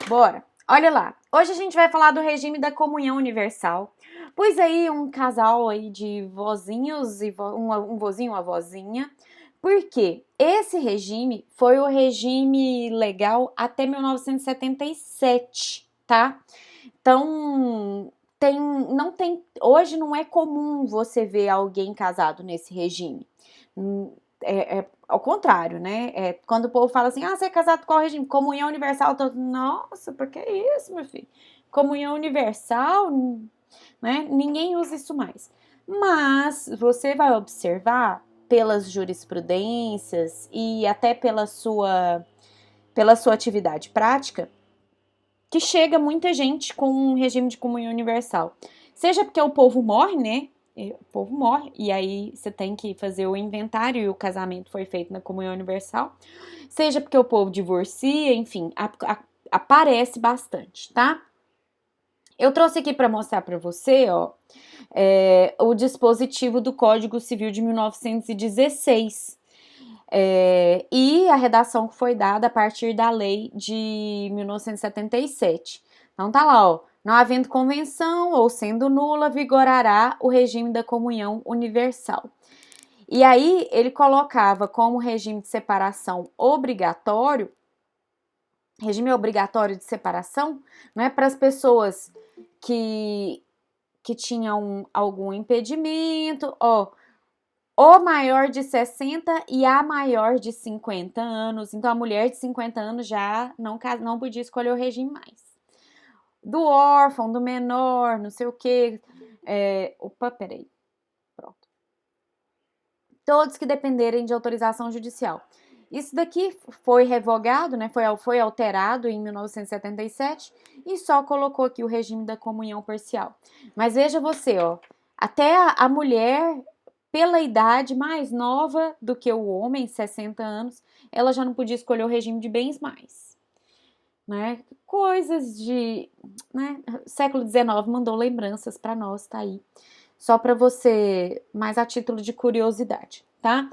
Bora! Olha lá, hoje a gente vai falar do regime da comunhão universal. Pus aí um casal aí de vozinhos, um vozinho e uma vozinha, porque esse regime foi o regime legal até 1977, tá? Então, hoje não é comum você ver alguém casado nesse regime. Ao contrário, né? Quando o povo fala assim, você é casado com qual regime? Comunhão universal. Nossa, por que isso, meu filho? Comunhão universal, né? Ninguém usa isso mais. Mas você vai observar pelas jurisprudências e até pela sua atividade prática que chega muita gente com um regime de comunhão universal. Seja porque o povo morre, né? O povo morre, e aí você tem que fazer o inventário e o casamento foi feito na comunhão universal. Seja porque o povo divorcia, enfim, aparece bastante, tá? Eu trouxe aqui para mostrar para você, ó, o dispositivo do Código Civil de 1916. E a redação que foi dada a partir da lei de 1977. Então tá lá, ó, não havendo convenção ou sendo nula, vigorará o regime da comunhão universal. E aí ele colocava como regime de separação obrigatório, regime obrigatório de separação, né, para as pessoas que tinham algum impedimento, ó, o maior de 60 e a maior de 50 anos. Então, a mulher de 50 anos já não podia escolher o regime mais. Do órfão, do menor, não sei o quê. Opa, peraí. Pronto. Todos que dependerem de autorização judicial. Isso daqui foi revogado, né? Foi alterado em 1977 e só colocou aqui o regime da comunhão parcial. Mas veja você, ó, até a mulher, pela idade mais nova do que o homem, 60 anos, ela já não podia escolher o regime de bens mais. Né? Coisas de... Né? Século XIX mandou lembranças para nós, tá aí. Só para você, mais a título de curiosidade, tá?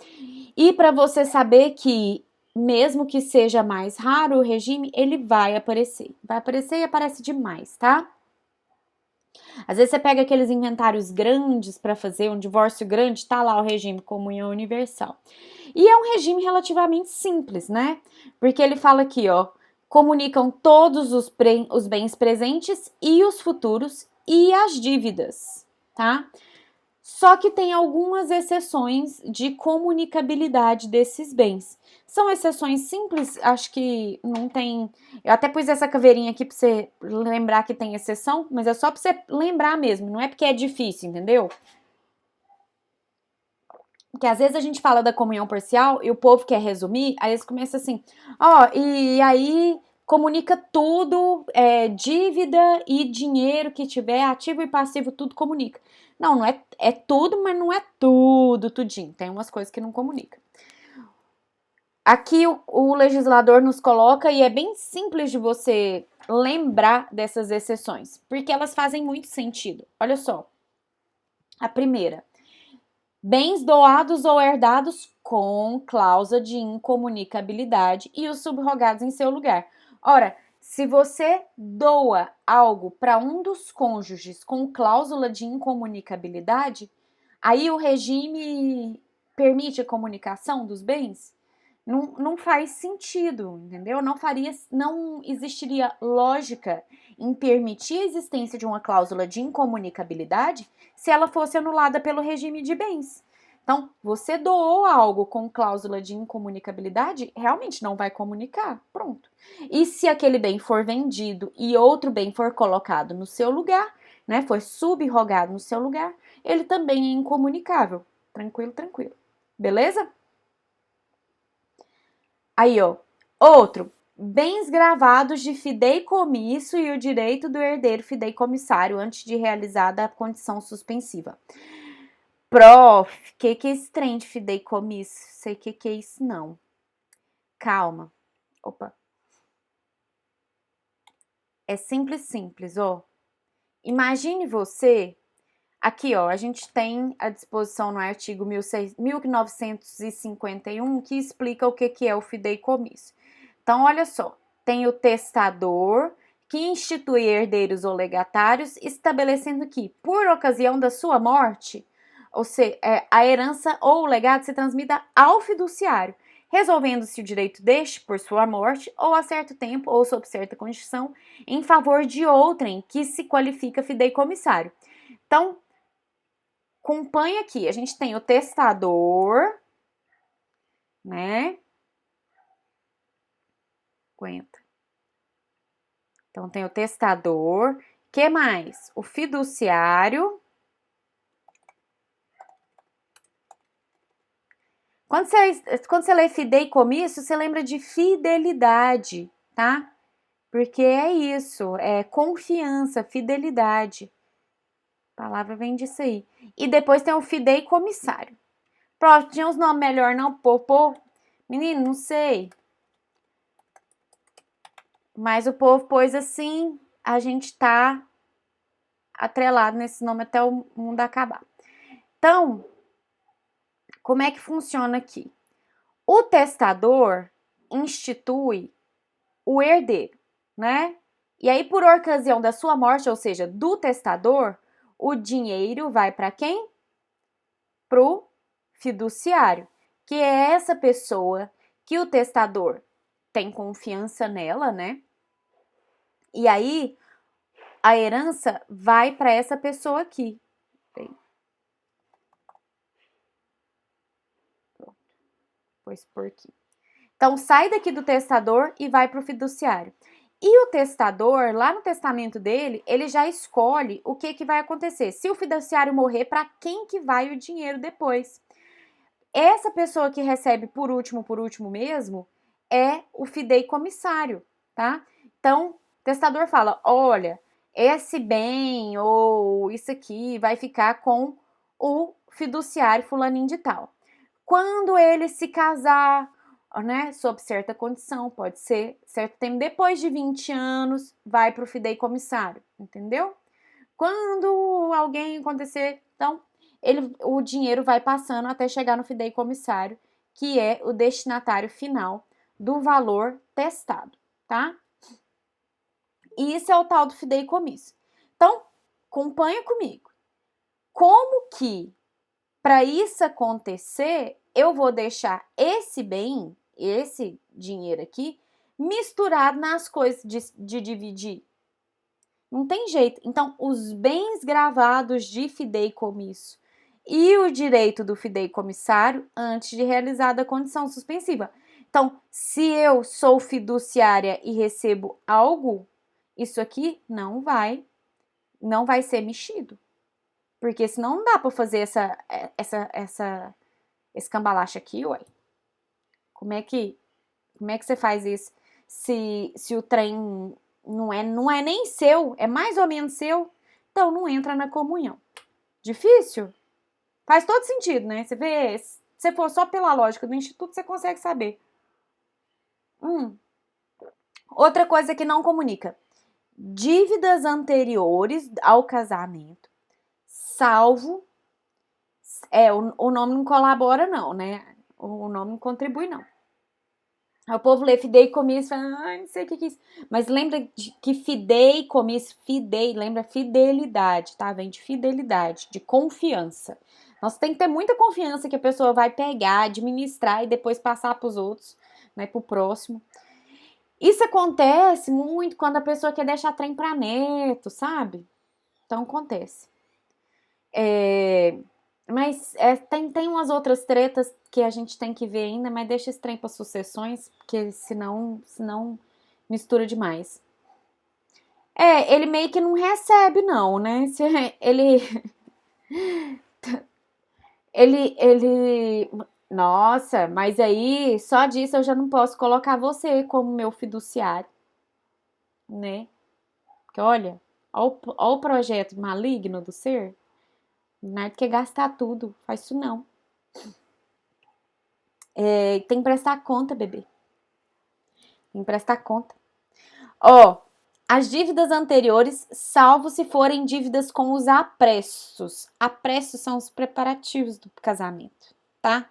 E para você saber que, mesmo que seja mais raro o regime, ele vai aparecer. Vai aparecer e aparece demais, tá? Às vezes você pega aqueles inventários grandes para fazer um divórcio grande, tá lá o regime comunhão universal. E é um regime relativamente simples, né? Porque ele fala aqui, ó, comunicam todos os bens presentes e os futuros e as dívidas, tá? Só que tem algumas exceções de comunicabilidade desses bens. São exceções simples, acho que não tem... Eu até pus essa caveirinha aqui pra você lembrar que tem exceção, mas é só pra você lembrar mesmo, não é porque é difícil, entendeu? Porque às vezes a gente fala da comunhão parcial e o povo quer resumir, aí eles começam assim, ó, e aí comunica tudo, dívida e dinheiro que tiver, ativo e passivo, tudo comunica. Não, não é tudo, mas não é tudo, tudinho. Tem umas coisas que não comunica. Aqui o legislador nos coloca, e é bem simples de você lembrar dessas exceções, porque elas fazem muito sentido. Olha só. A primeira. Bens doados ou herdados com cláusula de incomunicabilidade e os subrogados em seu lugar. Ora, se você doa algo para um dos cônjuges com cláusula de incomunicabilidade, aí o regime permite a comunicação dos bens? Não faz sentido, entendeu? Não existiria lógica em permitir a existência de uma cláusula de incomunicabilidade se ela fosse anulada pelo regime de bens. Então, você doou algo com cláusula de incomunicabilidade, realmente não vai comunicar, pronto. E se aquele bem for vendido e outro bem for colocado no seu lugar, né, for subrogado no seu lugar, ele também é incomunicável. Tranquilo, tranquilo. Beleza? Aí, ó. Outro. Bens gravados de fideicomisso e o direito do herdeiro fideicomissário antes de realizada a condição suspensiva. Prof, que é esse trem de fideicomisso? Sei que é isso, não. Calma. Opa. É simples, ó. Imagine você... Aqui, ó, a gente tem a disposição no artigo 1951 que explica o que é o fideicomisso. Então, olha só, tem o testador que institui herdeiros ou legatários, estabelecendo que, por ocasião da sua morte, ou seja, a herança ou o legado se transmita ao fiduciário, resolvendo-se o direito deste por sua morte, ou a certo tempo, ou sob certa condição, em favor de outrem que se qualifica fideicomissário. Então, acompanha aqui, a gente tem o testador, né? Aguenta. Então, tem o testador, que mais? O fiduciário. Quando você lê fideicomisso, você lembra de fidelidade, tá? Porque é isso, é confiança, fidelidade. A palavra vem disso aí. E depois tem o fideicomissário. Pronto, tinha uns nomes melhor não, pô? Menino, não sei. Mas o povo pôs assim, a gente tá atrelado nesse nome até o mundo acabar. Então, como é que funciona aqui? O testador institui o herdeiro, né? E aí, por ocasião da sua morte, ou seja, do testador, o dinheiro vai para quem? Pro fiduciário, que é essa pessoa que o testador tem confiança nela, né? E aí, a herança vai para essa pessoa aqui. Pois por aqui. Então, sai daqui do testador e vai para o fiduciário. E o testador, lá no testamento dele, ele já escolhe o que vai acontecer. Se o fiduciário morrer, para quem que vai o dinheiro depois? Essa pessoa que recebe por último mesmo, é o fideicomissário, tá? Então, o testador fala, olha, esse bem ou isso aqui vai ficar com o fiduciário fulaninho de tal. Quando ele se casar, né, sob certa condição, pode ser certo tempo, depois de 20 anos, vai para o fideicomissário, entendeu? Quando alguém acontecer, então, o dinheiro vai passando até chegar no fideicomissário, que é o destinatário final do valor testado, tá? E isso é o tal do fideicomisso. Então, acompanha comigo. Como que, para isso acontecer, eu vou deixar esse bem, esse dinheiro aqui, misturado nas coisas de dividir? Não tem jeito. Então, os bens gravados de fideicomisso e o direito do fideicomissário antes de realizada a condição suspensiva. Então, se eu sou fiduciária e recebo algo, isso aqui não vai ser mexido. Porque senão não dá para fazer esse cambalacho aqui, ué. Como é que você faz isso se o trem não é nem seu, é mais ou menos seu, então não entra na comunhão. Difícil? Faz todo sentido, né? Você vê, se você for só pela lógica do instituto, você consegue saber. Outra coisa que não comunica. Dívidas anteriores ao casamento, salvo... o nome não colabora não, né? O nome não contribui não. Aí o povo lê fideicomisso e fala, ai, não sei o que é isso. Mas lembra que fideicomisso, lembra fidelidade, tá? Vem de fidelidade, de confiança. Nós tem que ter muita confiança que a pessoa vai pegar, administrar e depois passar para os outros, né? Pro próximo. Isso acontece muito quando a pessoa quer deixar trem para neto, sabe? Então acontece. Mas tem umas outras tretas que a gente tem que ver ainda, mas deixa esse trem para sucessões, porque senão mistura demais. Ele meio que não recebe, não, né? Ele. Nossa, mas aí só disso eu já não posso colocar você como meu fiduciário, né? Porque olha o projeto maligno do ser. Não quer gastar tudo, faz isso não. Tem que prestar conta, bebê. Tem que prestar conta. As dívidas anteriores, salvo se forem dívidas com os apressos. Apressos são os preparativos do casamento, tá?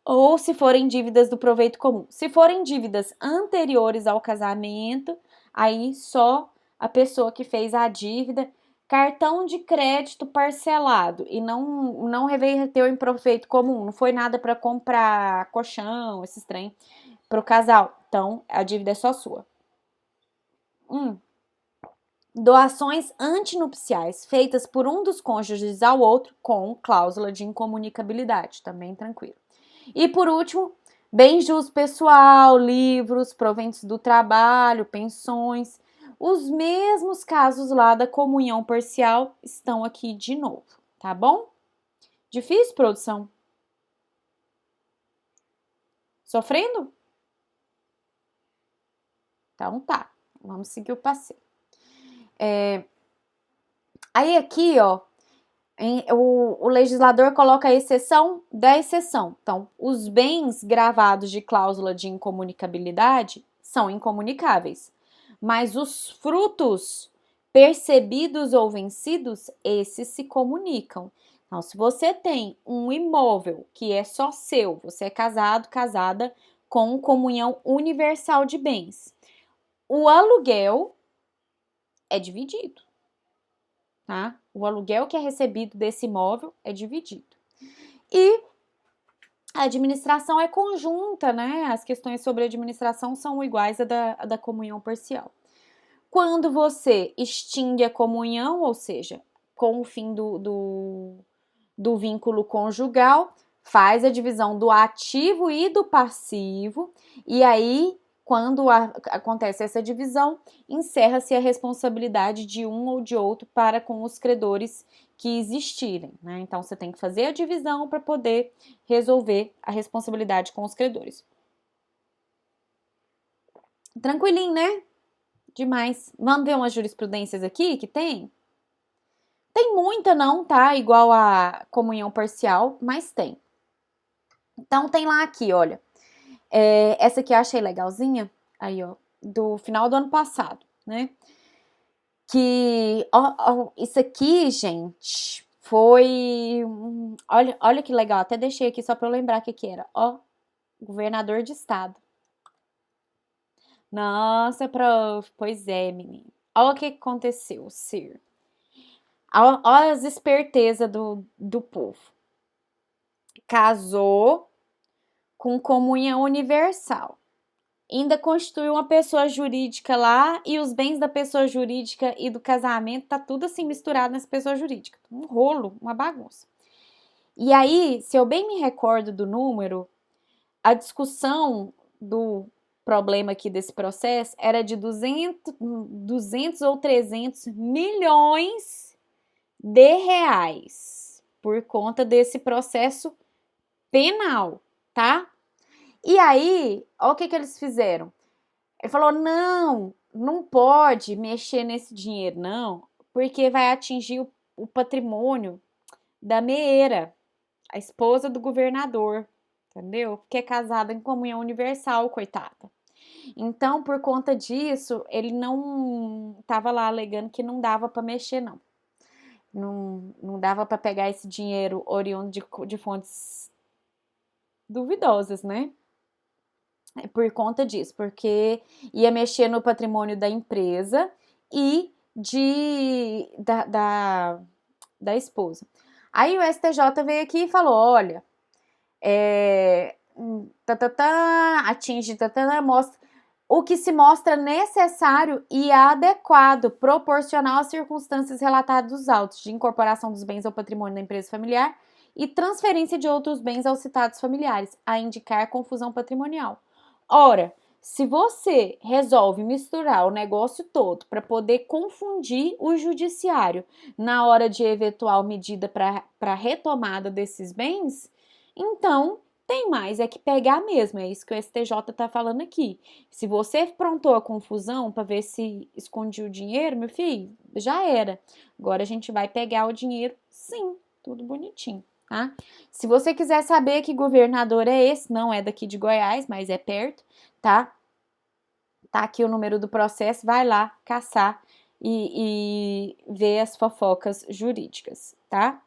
ou se forem dívidas do proveito comum. Se forem dívidas anteriores ao casamento, aí só a pessoa que fez a dívida, cartão de crédito parcelado e não reverteu em proveito comum, não foi nada para comprar colchão, esses trem para o casal. Então, a dívida é só sua. Doações antinupciais feitas por um dos cônjuges ao outro com cláusula de incomunicabilidade, também tranquilo. E por último, bens de uso pessoal, livros, proventos do trabalho, pensões. Os mesmos casos lá da comunhão parcial estão aqui de novo, tá bom? Difícil, produção? Sofrendo? Então tá, vamos seguir o passeio. Aí aqui, ó, o legislador coloca a exceção da exceção. Então, os bens gravados de cláusula de incomunicabilidade são incomunicáveis, mas os frutos percebidos ou vencidos, esses se comunicam. Então, se você tem um imóvel que é só seu, você é casado, casada com comunhão universal de bens, o aluguel é dividido, tá? O aluguel que é recebido desse imóvel é dividido. E a administração é conjunta, né? As questões sobre administração são iguais à da comunhão parcial. Quando você extingue a comunhão, ou seja, com o fim do vínculo conjugal, faz a divisão do ativo e do passivo, e aí, quando acontece essa divisão, encerra-se a responsabilidade de um ou de outro para com os credores que existirem, né? Então, você tem que fazer a divisão para poder resolver a responsabilidade com os credores. Tranquilinho, né? Demais. Vamos ver umas jurisprudências aqui que tem? Tem muita não, tá? Igual a comunhão parcial, mas tem. Então, tem lá aqui, olha. Essa aqui eu achei legalzinha, aí, ó, do final do ano passado, né? Que, ó, isso aqui, gente, foi... Olha que legal, até deixei aqui só pra eu lembrar o que era. Ó, governador de estado. Nossa, prof, pois é, menino. Olha o que aconteceu, Sir. Olha as espertezas do povo. Casou com comunhão universal. Ainda constitui uma pessoa jurídica lá e os bens da pessoa jurídica e do casamento tá tudo assim misturado nessa pessoa jurídica. Um rolo, uma bagunça. E aí, se eu bem me recordo do número, a discussão do problema aqui desse processo era de 200 ou 300 milhões de reais por conta desse processo penal, tá? E aí, olha o que eles fizeram. Ele falou, não pode mexer nesse dinheiro, não, porque vai atingir o patrimônio da Meira, a esposa do governador, entendeu? Porque é casada em comunhão universal, coitada. Então, por conta disso, ele não estava lá alegando que não dava para mexer, não. Não dava para pegar esse dinheiro oriundo de fontes duvidosas, né? Por conta disso, porque ia mexer no patrimônio da empresa e da esposa. Aí o STJ veio aqui e falou, olha, atinge, mostra o que se mostra necessário e adequado, proporcional às circunstâncias relatadas dos autos de incorporação dos bens ao patrimônio da empresa familiar e transferência de outros bens aos citados familiares, a indicar confusão patrimonial. Ora, se você resolve misturar o negócio todo para poder confundir o judiciário na hora de eventual medida para retomada desses bens, então tem mais é que pegar mesmo, é isso que o STJ está falando aqui. Se você prontou a confusão para ver se escondia o dinheiro, meu filho, já era. Agora a gente vai pegar o dinheiro, sim, tudo bonitinho. Tá? Se você quiser saber que governador é esse, não é daqui de Goiás, mas é perto, tá? Tá aqui o número do processo, vai lá caçar e ver as fofocas jurídicas, tá?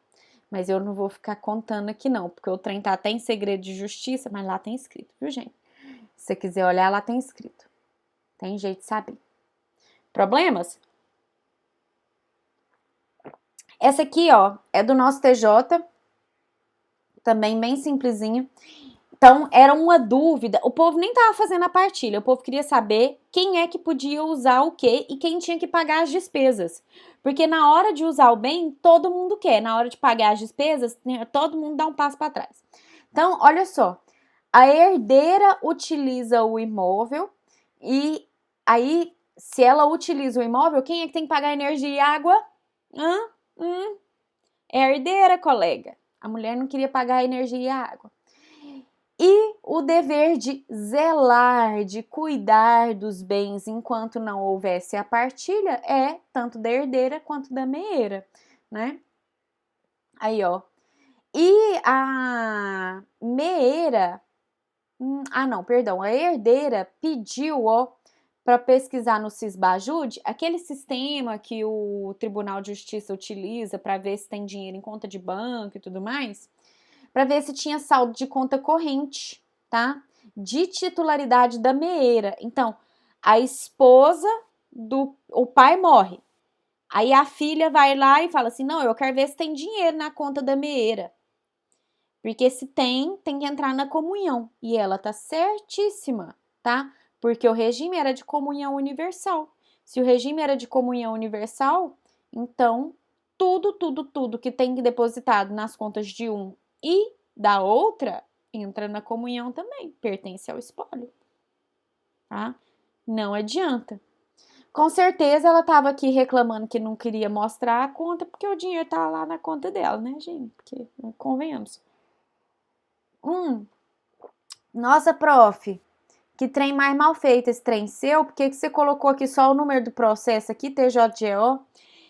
Mas eu não vou ficar contando aqui não, porque o trem tá até em segredo de justiça, mas lá tem escrito, viu, gente? Se você quiser olhar, lá tem escrito. Tem jeito de saber. Problemas? Essa aqui, ó, é do nosso TJ, também bem simplesinho. Então, era uma dúvida. O povo nem tava fazendo a partilha. O povo queria saber quem é que podia usar o quê e quem tinha que pagar as despesas. Porque na hora de usar o bem, todo mundo quer. Na hora de pagar as despesas, todo mundo dá um passo para trás. Então, olha só. A herdeira utiliza o imóvel e aí, se ela utiliza o imóvel, quem é que tem que pagar energia e água? É a herdeira, colega. A mulher não queria pagar a energia e a água. E o dever de zelar, de cuidar dos bens enquanto não houvesse a partilha é tanto da herdeira quanto da meeira, né? Aí, ó. E a meeira, não, perdão, a herdeira pediu, ó, para pesquisar no Sisbajude, aquele sistema que o Tribunal de Justiça utiliza para ver se tem dinheiro em conta de banco e tudo mais, para ver se tinha saldo de conta corrente, tá? De titularidade da meeira. Então, a esposa o pai morre. Aí a filha vai lá e fala assim: "Não, eu quero ver se tem dinheiro na conta da meeira". Porque se tem, tem que entrar na comunhão. E ela tá certíssima, tá? Porque o regime era de comunhão universal. Se o regime era de comunhão universal, então tudo que tem depositado nas contas de um e da outra entra na comunhão também, pertence ao espólio, tá? Não adianta. Com certeza ela estava aqui reclamando que não queria mostrar a conta porque o dinheiro tá lá na conta dela, né, gente? Porque convenhamos. Nossa, prof, que trem mais mal feito esse trem seu? Por que você colocou aqui só o número do processo aqui, TJGO?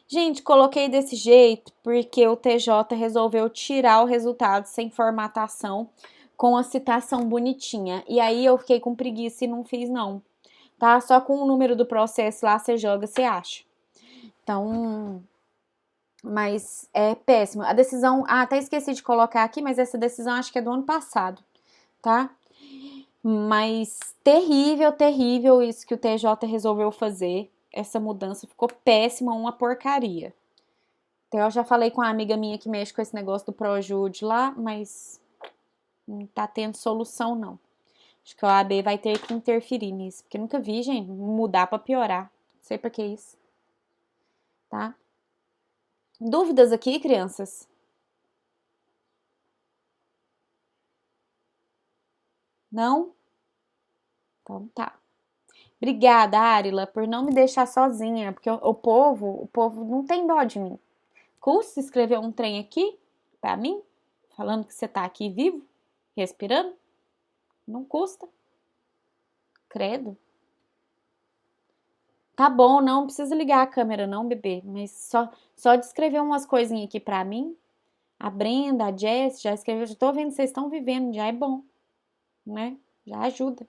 Gente, coloquei desse jeito porque o TJ resolveu tirar o resultado sem formatação com a citação bonitinha. E aí eu fiquei com preguiça e não fiz não, tá? Só com o número do processo lá você joga, você acha. Então, mas é péssimo. A decisão, até esqueci de colocar aqui, mas essa decisão acho que é do ano passado, tá? Mas terrível, terrível isso que o TJ resolveu fazer. Essa mudança ficou péssima, uma porcaria. Até eu já falei com uma amiga minha que mexe com esse negócio do Projude lá, mas não tá tendo solução, não. Acho que a OAB vai ter que interferir nisso, porque nunca vi, gente, mudar pra piorar. Não sei pra que isso. Tá? Dúvidas aqui, crianças? Não? Então tá. Obrigada, Arila, por não me deixar sozinha, porque o povo não tem dó de mim. Custa escrever um trem aqui pra mim, falando que você tá aqui vivo, respirando? Não custa. Credo. Tá bom, não precisa ligar a câmera não, bebê, mas só de escrever umas coisinhas aqui pra mim. A Brenda, a Jess já escreveu, já tô vendo que vocês estão vivendo, já é bom, né? Já ajuda.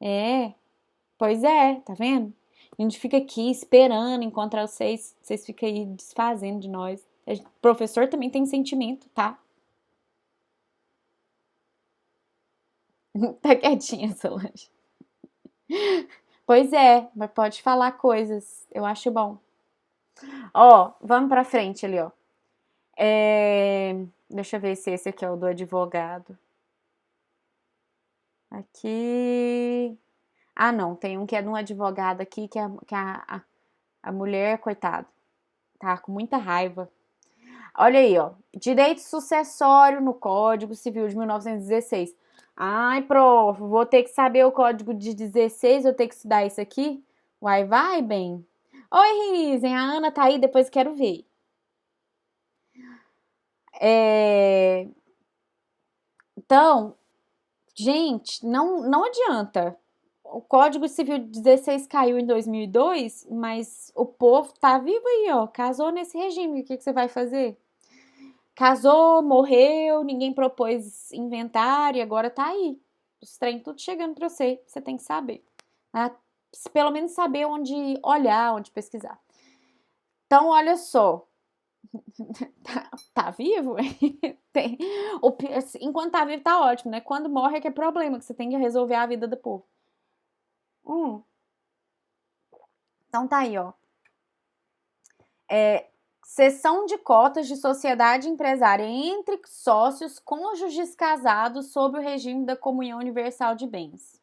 É, pois é, tá vendo? A gente fica aqui esperando encontrar vocês ficam aí desfazendo de nós. O professor também tem sentimento, tá? Tá quietinha, Solange. Pois é, mas pode falar coisas, eu acho bom. Ó, vamos pra frente ali, ó. Deixa eu ver se esse aqui é o do advogado. Aqui. Ah, não, tem um que é de um advogado aqui que a mulher, coitada, tá com muita raiva. Olha aí, ó. Direito sucessório no Código Civil de 1916. Ai, prof, vou ter que saber o Código de 16, vou ter que estudar isso aqui? Vai, bem. Oi, Risen, a Ana tá aí, depois quero ver. Então, gente, não adianta. O Código Civil de 16 caiu em 2002, mas o povo tá vivo aí, ó. Casou nesse regime, o que você vai fazer? Casou, morreu, ninguém propôs inventário e agora tá aí. Os trem tudo chegando pra você tem que saber. Né? Pelo menos saber onde olhar, onde pesquisar. Então, olha só. Tá vivo? Enquanto tá vivo, tá ótimo, né? Quando morre é que é problema, que você tem que resolver a vida do povo. Hum, então tá aí, ó. Cessão de cotas de sociedade empresária entre sócios cônjuges casados sob o regime da comunhão universal de bens.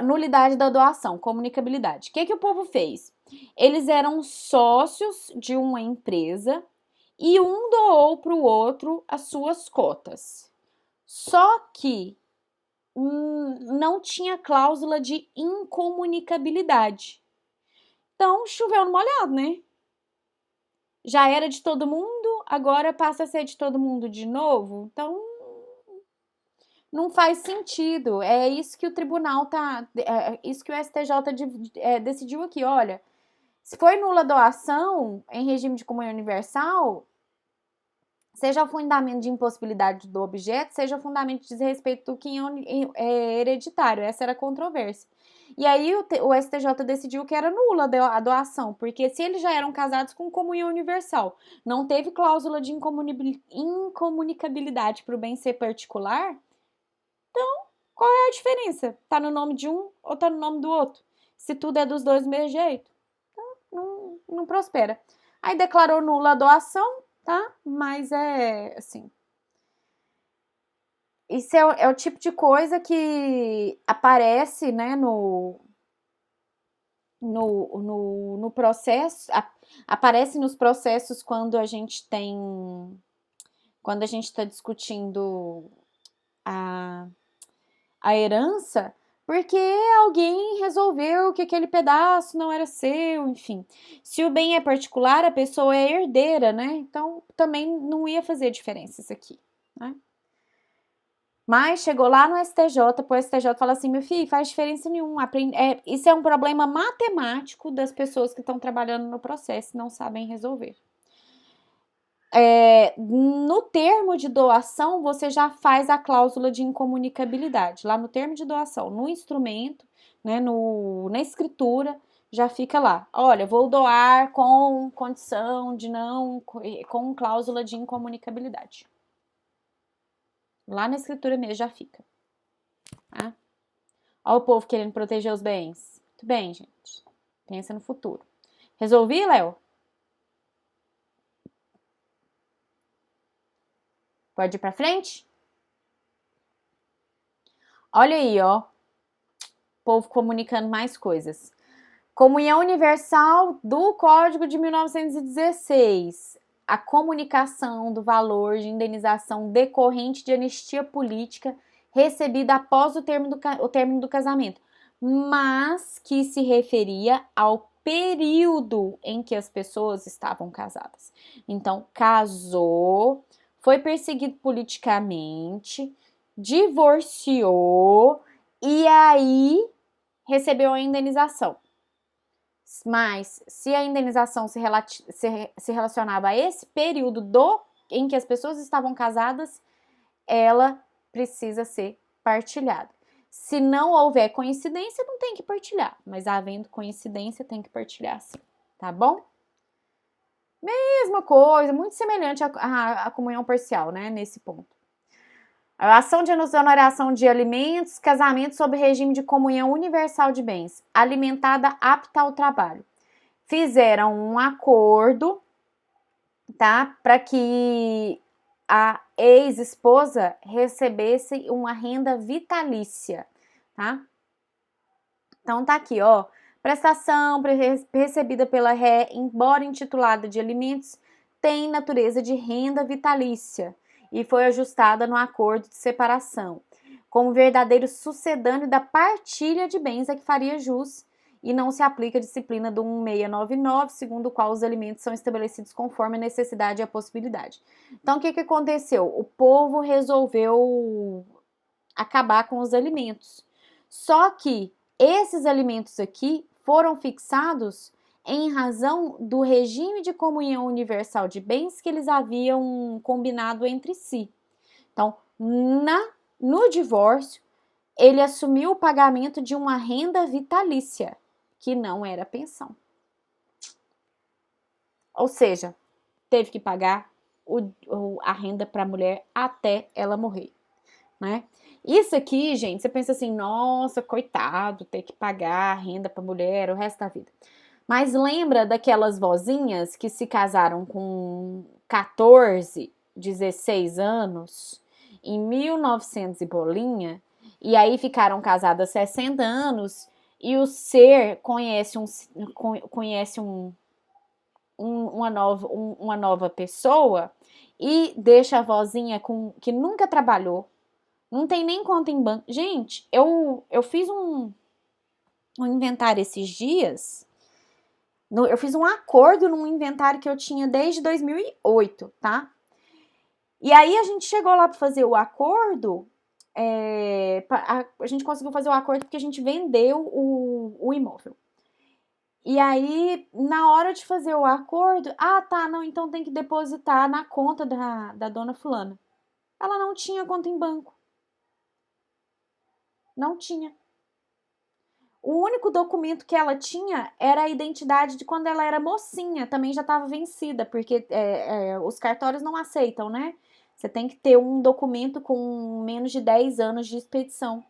Nulidade da doação, comunicabilidade. O que o povo fez? Eles eram sócios de uma empresa e um doou para o outro as suas cotas. Só que não tinha cláusula de incomunicabilidade. Então, choveu no molhado, né? Já era de todo mundo, agora passa a ser de todo mundo de novo. Então, não faz sentido. É isso que o tribunal tá. É isso que o STJ decidiu aqui. Olha, se foi nula doação em regime de comunhão universal, seja o fundamento de impossibilidade do objeto, seja o fundamento de desrespeito do quinhão hereditário. Essa era a controvérsia. E aí o STJ decidiu que era nula a doação, porque se eles já eram casados com comunhão universal, não teve cláusula de incomunicabilidade para o bem ser particular, então qual é a diferença? Tá no nome de um ou tá no nome do outro? Se tudo é dos dois do mesmo jeito, então não prospera. Aí declarou nula a doação, tá? Mas é assim. Isso é o tipo de coisa que aparece, né, no processo, aparece nos processos quando a gente está discutindo a, a herança, porque alguém resolveu que aquele pedaço não era seu, enfim. Se o bem é particular, a pessoa é herdeira, né? Então também não ia fazer diferença isso aqui, né? Mas chegou lá no STJ, o STJ fala assim, meu filho, faz diferença nenhuma. Isso é um problema matemático das pessoas que estão trabalhando no processo e não sabem resolver. No termo de doação, você já faz a cláusula de incomunicabilidade. Lá no termo de doação, no instrumento, né, na escritura, já fica lá. Olha, vou doar com condição de não, com cláusula de incomunicabilidade. Lá na escritura mesmo já fica. Tá? Olha o povo querendo proteger os bens. Muito bem, gente. Pensa no futuro. Resolvi, Léo? Pode ir pra frente? Olha aí, ó. O povo comunicando mais coisas. Comunhão Universal do Código de 1916. A comunicação do valor de indenização decorrente de anistia política recebida após o término do casamento, mas que se referia ao período em que as pessoas estavam casadas. Então, casou, foi perseguido politicamente, divorciou e aí recebeu a indenização. Mas se a indenização se relacionava a esse período em que as pessoas estavam casadas, ela precisa ser partilhada. Se não houver coincidência, não tem que partilhar, mas havendo coincidência, tem que partilhar sim, tá bom? Mesma coisa, muito semelhante à comunhão parcial, né, nesse ponto. A ação de exoneração de alimentos, casamento sob regime de comunhão universal de bens, alimentada apta ao trabalho. Fizeram um acordo, tá, para que a ex-esposa recebesse uma renda vitalícia, tá? Então tá aqui, ó, prestação recebida pela ré, embora intitulada de alimentos, tem natureza de renda vitalícia e foi ajustada no acordo de separação, como verdadeiro sucedâneo da partilha de bens a que faria jus e não se aplica a disciplina do 1699, segundo o qual os alimentos são estabelecidos conforme a necessidade e a possibilidade. Então, o que aconteceu? O povo resolveu acabar com os alimentos. Só que esses alimentos aqui foram fixados em razão do regime de comunhão universal de bens que eles haviam combinado entre si. Então, no divórcio, ele assumiu o pagamento de uma renda vitalícia, que não era pensão. Ou seja, teve que pagar a renda para a mulher até ela morrer, né? Isso aqui, gente, você pensa assim, nossa, coitado, ter que pagar a renda para a mulher o resto da vida. Mas lembra daquelas vozinhas que se casaram com 14, 16 anos, em 1900 e bolinha, e aí ficaram casadas 60 anos, e o ser conhece uma nova pessoa e deixa a vozinha que nunca trabalhou, não tem nem conta em banco. Gente, eu fiz um inventário esses dias. Eu fiz um acordo num inventário que eu tinha desde 2008, tá? E aí a gente chegou lá para fazer o acordo. A gente conseguiu fazer o acordo porque a gente vendeu o imóvel. E aí, na hora de fazer o acordo, tá, não, então tem que depositar na conta da dona fulana. Ela não tinha conta em banco. Não tinha. O único documento que ela tinha era a identidade de quando ela era mocinha, também já estava vencida, porque os cartórios não aceitam, né? Você tem que ter um documento com menos de 10 anos de expedição.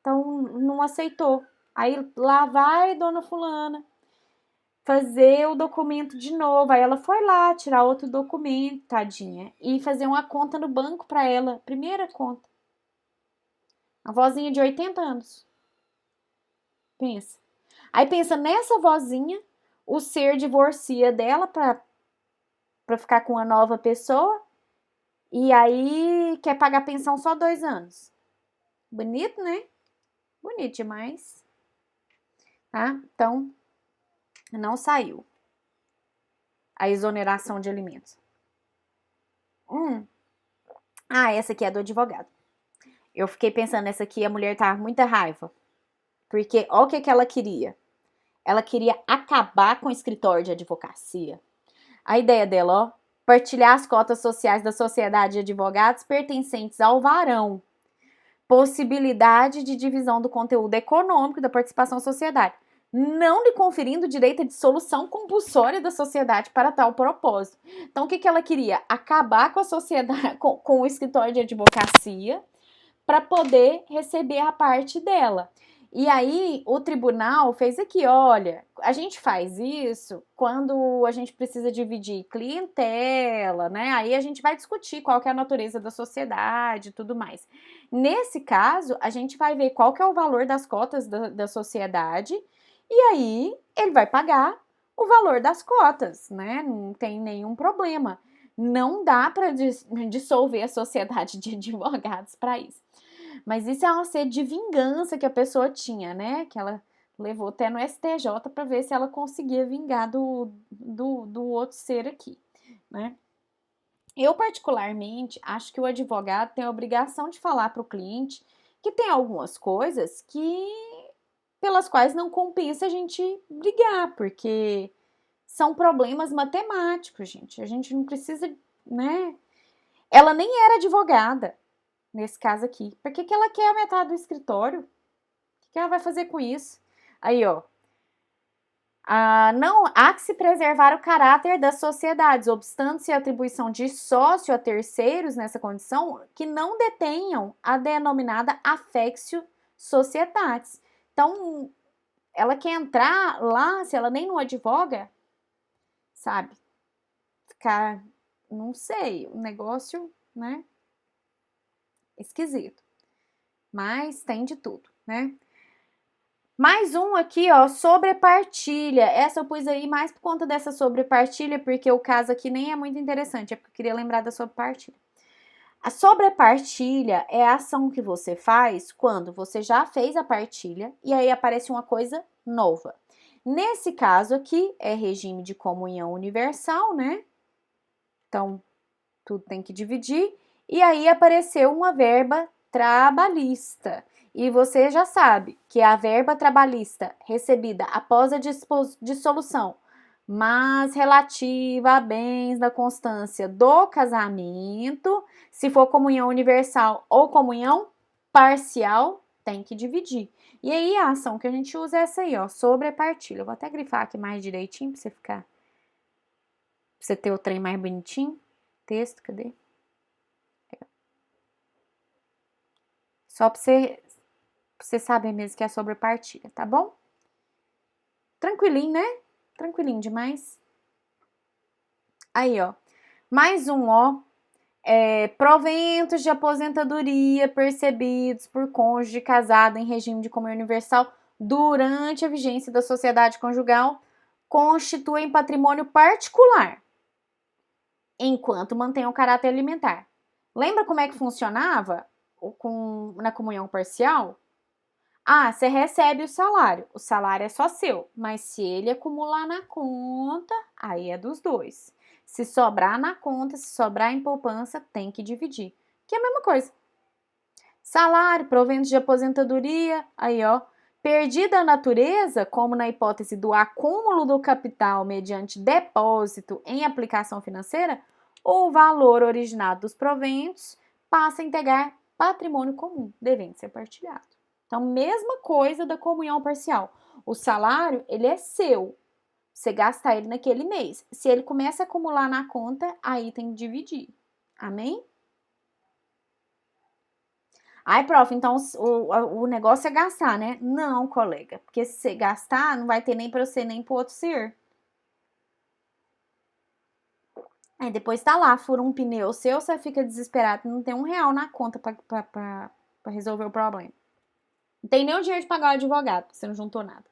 Então, não aceitou. Aí lá vai dona fulana fazer o documento de novo. Aí ela foi lá tirar outro documento, tadinha, e fazer uma conta no banco para ela, primeira conta. A vozinha de 80 anos. Pensa. Aí pensa nessa vozinha, o ser divorcia dela pra ficar com uma nova pessoa e aí quer pagar pensão só 2 anos. Bonito, né? Bonito demais. Tá? Então, não saiu a exoneração de alimentos. Essa aqui é do advogado. Eu fiquei pensando, essa aqui a mulher tava com muita raiva. Porque olha o que ela queria. Ela queria acabar com o escritório de advocacia. A ideia dela, ó, partilhar as cotas sociais da sociedade de advogados pertencentes ao varão. Possibilidade de divisão do conteúdo econômico da participação na sociedade. Não lhe conferindo direito à dissolução compulsória da sociedade para tal propósito. Então, o que ela queria? Acabar com a sociedade, com o escritório de advocacia, para poder receber a parte dela. E aí, o tribunal fez aqui, olha, a gente faz isso quando a gente precisa dividir clientela, né? Aí a gente vai discutir qual que é a natureza da sociedade e tudo mais. Nesse caso, a gente vai ver qual que é o valor das cotas da sociedade e aí ele vai pagar o valor das cotas, né? Não tem nenhum problema. Não dá para dissolver a sociedade de advogados para isso. Mas isso é uma sede de vingança que a pessoa tinha, né? Que ela levou até no STJ para ver se ela conseguia vingar do outro ser aqui, né? Eu, particularmente, acho que o advogado tem a obrigação de falar para o cliente que tem algumas coisas pelas quais não compensa a gente brigar, porque são problemas matemáticos, gente. A gente não precisa, né? Ela nem era advogada nesse caso aqui. Por que ela quer a metade do escritório? O que ela vai fazer com isso? Aí, ó. Não há que se preservar o caráter das sociedades, obstante-se a atribuição de sócio a terceiros nessa condição que não detenham a denominada affectio societatis. Então, ela quer entrar lá, se ela nem não advoga, sabe? Ficar, não sei, um negócio, né? Esquisito. Mas tem de tudo, né? Mais um aqui, ó, sobrepartilha. Essa eu pus aí mais por conta dessa sobrepartilha, porque o caso aqui nem é muito interessante, é porque eu queria lembrar da sobrepartilha. A sobrepartilha é a ação que você faz quando você já fez a partilha e aí aparece uma coisa nova. Nesse caso aqui, é regime de comunhão universal, né? Então, tudo tem que dividir. E aí apareceu uma verba trabalhista. E você já sabe que a verba trabalhista recebida após a dissolução, mas relativa a bens da constância do casamento, se for comunhão universal ou comunhão parcial, tem que dividir. E aí a ação que a gente usa é essa aí, ó, sobrepartilha. Eu vou até grifar aqui mais direitinho para você ficar você ter o trem mais bonitinho. Texto, cadê? Só pra você saber mesmo que é sobre partilha, tá bom? Tranquilinho, né? Tranquilinho demais. Aí, ó. Mais um, ó. Proventos de aposentadoria percebidos por cônjuge casado em regime de comunhão universal durante a vigência da sociedade conjugal constituem patrimônio particular, enquanto mantém o caráter alimentar. Lembra como é que funcionava na comunhão parcial? Ah, você recebe o salário é só seu, mas se ele acumular na conta, aí é dos dois. Se sobrar na conta, se sobrar em poupança, tem que dividir. Que é a mesma coisa. Salário, proventos de aposentadoria, aí ó, perdida a natureza, como na hipótese do acúmulo do capital mediante depósito em aplicação financeira, o valor originado dos proventos passa a integrar patrimônio comum, devendo ser partilhado. Então, mesma coisa da comunhão parcial. O salário, ele é seu. Você gasta ele naquele mês. Se ele começa a acumular na conta, aí tem que dividir. Amém? Ai, prof, então o negócio é gastar, né? Não, colega. Porque se você gastar, não vai ter nem para você, nem para o outro ser. Aí depois tá lá, fura um pneu seu, você fica desesperado, não tem R$1 na conta pra resolver o problema. Não tem nem o dinheiro de pagar o advogado, porque você não juntou nada.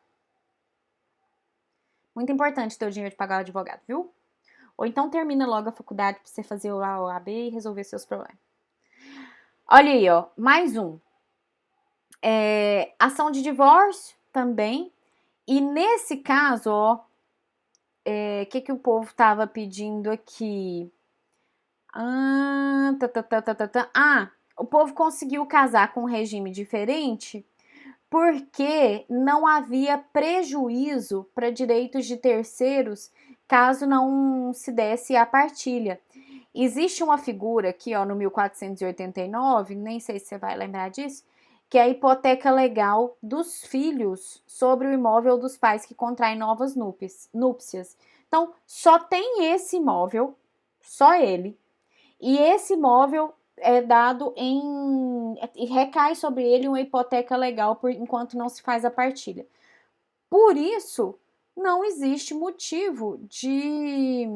Muito importante ter o dinheiro de pagar o advogado, viu? Ou então termina logo a faculdade pra você fazer o OAB e resolver seus problemas. Olha aí, ó, mais um. Ação de divórcio também. E nesse caso, ó, que o povo tava pedindo aqui? O povo conseguiu casar com um regime diferente porque não havia prejuízo para direitos de terceiros caso não se desse a partilha. Existe uma figura aqui, ó, no 1489, nem sei se você vai lembrar disso, que é a hipoteca legal dos filhos sobre o imóvel dos pais que contraem novas núpcias. Então, só tem esse imóvel, só ele, e esse imóvel é dado e recai sobre ele uma hipoteca legal enquanto não se faz a partilha. Por isso, não existe motivo de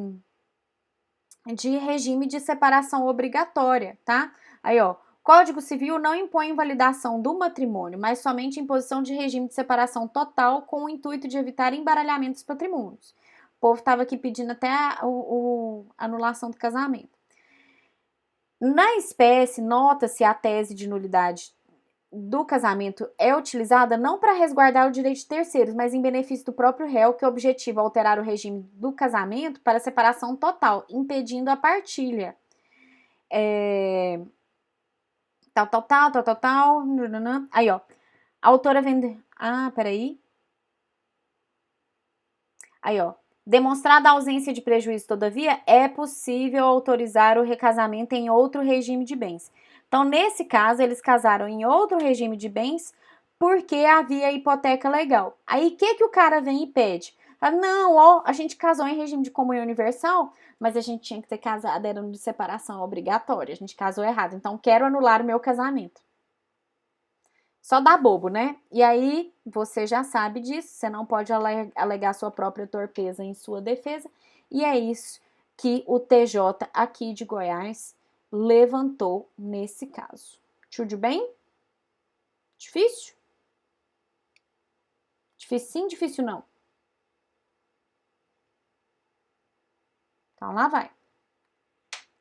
regime de separação obrigatória, tá? Aí, ó, Código Civil não impõe invalidação do matrimônio, mas somente imposição de regime de separação total com o intuito de evitar embaralhamento dos patrimônios. O povo estava aqui pedindo até a anulação do casamento. Na espécie, nota-se a tese de nulidade do casamento é utilizada não para resguardar o direito de terceiros, mas em benefício do próprio réu, que objetiva alterar o regime do casamento para separação total, impedindo a partilha. Tal. Aí, ó. A autora vende. Peraí. Aí, ó. Demonstrada a ausência de prejuízo, todavia, é possível autorizar o recasamento em outro regime de bens. Então, nesse caso, eles casaram em outro regime de bens porque havia hipoteca legal. Aí, o que o cara vem e pede? Não, ó, a gente casou em regime de comunhão universal, mas a gente tinha que ter casado, era de separação obrigatória. A gente casou errado, então quero anular o meu casamento. Só dá bobo, né? E aí, você já sabe disso, você não pode alegar sua própria torpeza em sua defesa, e é isso que o TJ aqui de Goiás levantou nesse caso. Tudo bem? Difícil? Difícil sim, difícil não. Então, lá vai.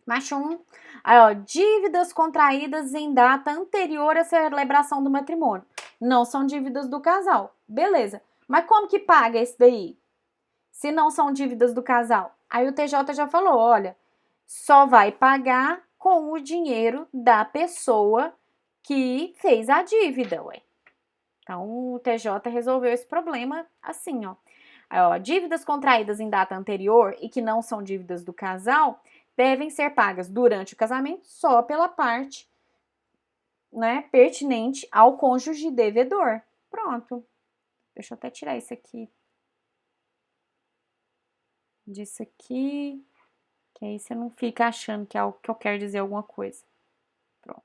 Macho 1. Aí, ó, dívidas contraídas em data anterior à celebração do matrimônio. Não são dívidas do casal. Beleza. Mas como que paga esse daí? Se não são dívidas do casal. Aí o TJ já falou, olha, só vai pagar com o dinheiro da pessoa que fez a dívida, ué. Então, o TJ resolveu esse problema assim, ó. Aí, ó, dívidas contraídas em data anterior e que não são dívidas do casal devem ser pagas durante o casamento só pela parte, né, pertinente ao cônjuge devedor. Pronto. Deixa eu até tirar isso aqui. Disso aqui. Que aí você não fica achando que é algo que eu quero dizer alguma coisa. Pronto.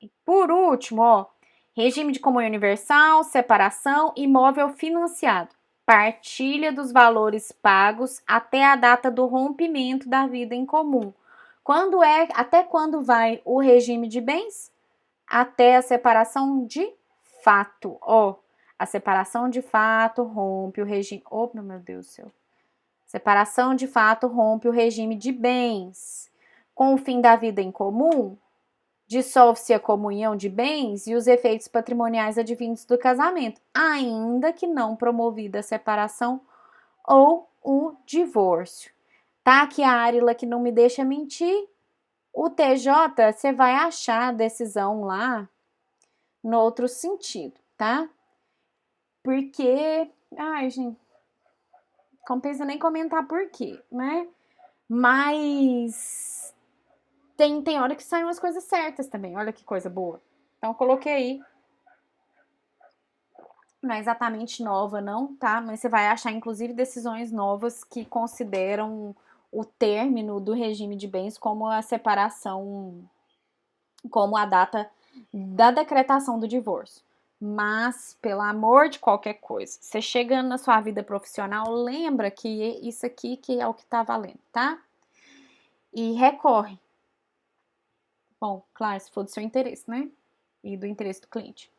E por último, ó, regime de comunhão universal, separação, imóvel financiado. Partilha dos valores pagos até a data do rompimento da vida em comum. Até quando vai o regime de bens? Até a separação de fato. Ó, a separação de fato rompe o regime. Oh, meu Deus do céu. Separação de fato rompe o regime de bens. Com o fim da vida em comum, dissolve-se a comunhão de bens e os efeitos patrimoniais advindos do casamento, ainda que não promovida a separação ou o divórcio. Tá aqui a Arila que não me deixa mentir. O TJ, você vai achar a decisão lá no outro sentido, tá? Porque, ai, gente, compensa nem comentar por quê, né? Mas tem hora que saem umas coisas certas também. Olha que coisa boa. Então, eu coloquei aí. Não é exatamente nova, não, tá? Mas você vai achar, inclusive, decisões novas que consideram o término do regime de bens como a separação, como a data da decretação do divórcio. Mas, pelo amor de qualquer coisa, você chegando na sua vida profissional, lembra que isso aqui que é o que tá valendo, tá? E recorre. Bom, claro, se for do seu interesse, né? E do interesse do cliente.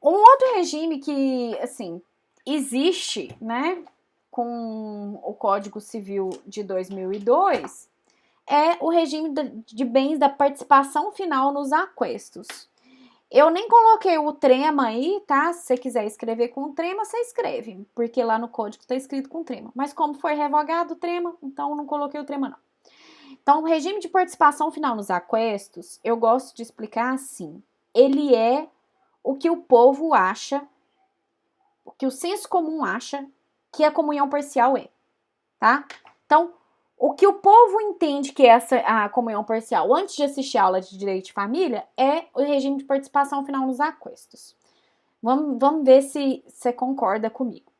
Um outro regime que, assim, existe, né, com o Código Civil de 2002, é o regime de bens da participação final nos aquestos. Eu nem coloquei o trema aí, tá? Se você quiser escrever com trema, você escreve, porque lá no código está escrito com trema. Mas como foi revogado o trema, então não coloquei o trema não. Então, o regime de participação final nos aquestos, eu gosto de explicar assim. Ele é o que o povo acha, o que o senso comum acha que a comunhão parcial é, tá? Então, o que o povo entende que é a comunhão parcial antes de assistir a aula de direito de família é o regime de participação final nos aquestos. Vamos ver se você concorda comigo.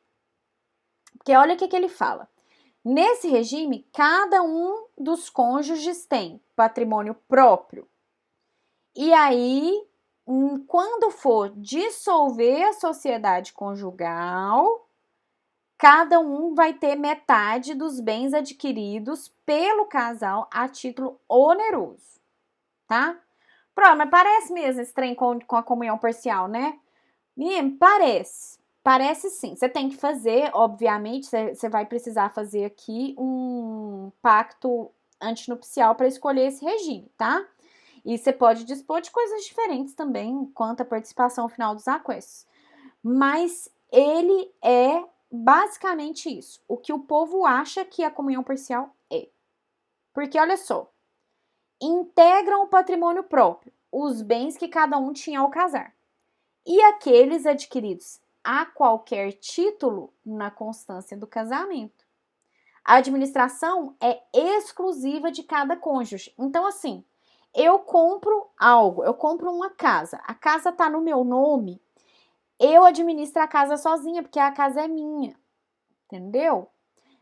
Porque olha o que ele fala. Nesse regime, cada um dos cônjuges tem patrimônio próprio. E aí, quando for dissolver a sociedade conjugal, cada um vai ter metade dos bens adquiridos pelo casal a título oneroso, tá? Pronto, mas parece mesmo esse trem com a comunhão parcial, né? Parece. Parece sim. Você tem que fazer, obviamente, você vai precisar fazer aqui um pacto antinupcial para escolher esse regime, tá? E você pode dispor de coisas diferentes também quanto à participação final dos aquestos. Mas ele é basicamente isso. O que o povo acha que a comunhão parcial é. Porque, olha só, integram o patrimônio próprio, os bens que cada um tinha ao casar, e aqueles adquiridos a qualquer título na constância do casamento. A administração é exclusiva de cada cônjuge. Então, assim, eu compro algo, eu compro uma casa, a casa tá no meu nome, eu administro a casa sozinha, porque a casa é minha, entendeu?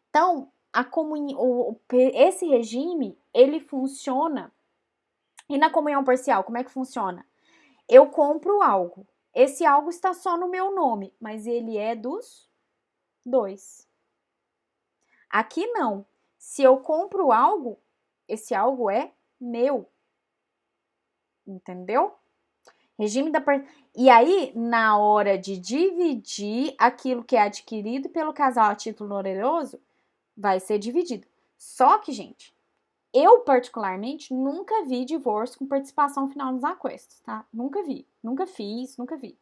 Então, esse regime, ele funciona. E na comunhão parcial, como é que funciona? Eu compro algo, esse algo está só no meu nome, mas ele é dos dois. Aqui não. Se eu compro algo, esse algo é meu. Entendeu? Regime da E aí, na hora de dividir aquilo que é adquirido pelo casal a título oneroso, vai ser dividido. Só que, gente, eu particularmente nunca vi divórcio com participação final nos aquestos, tá? Nunca vi, nunca fiz, nunca vi.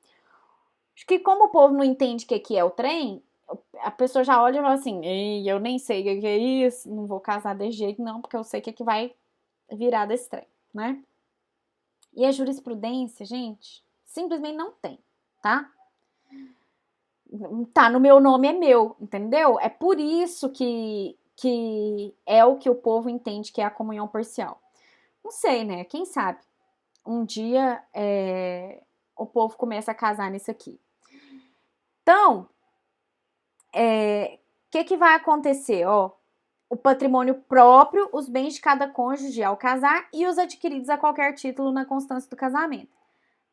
Acho que como o povo não entende o que é o trem, a pessoa já olha e fala assim, ei, eu nem sei o que é isso, não vou casar desse jeito não, porque eu sei o que vai virar desse trem, né? E a jurisprudência, gente, simplesmente não tem, tá? Tá, no meu nome é meu, entendeu? É por isso que é o que o povo entende que é a comunhão parcial. Não sei, né? Quem sabe um dia o povo começa a casar nisso aqui. Então, que vai acontecer? Ó, o patrimônio próprio, os bens de cada cônjuge ao casar e os adquiridos a qualquer título na constância do casamento.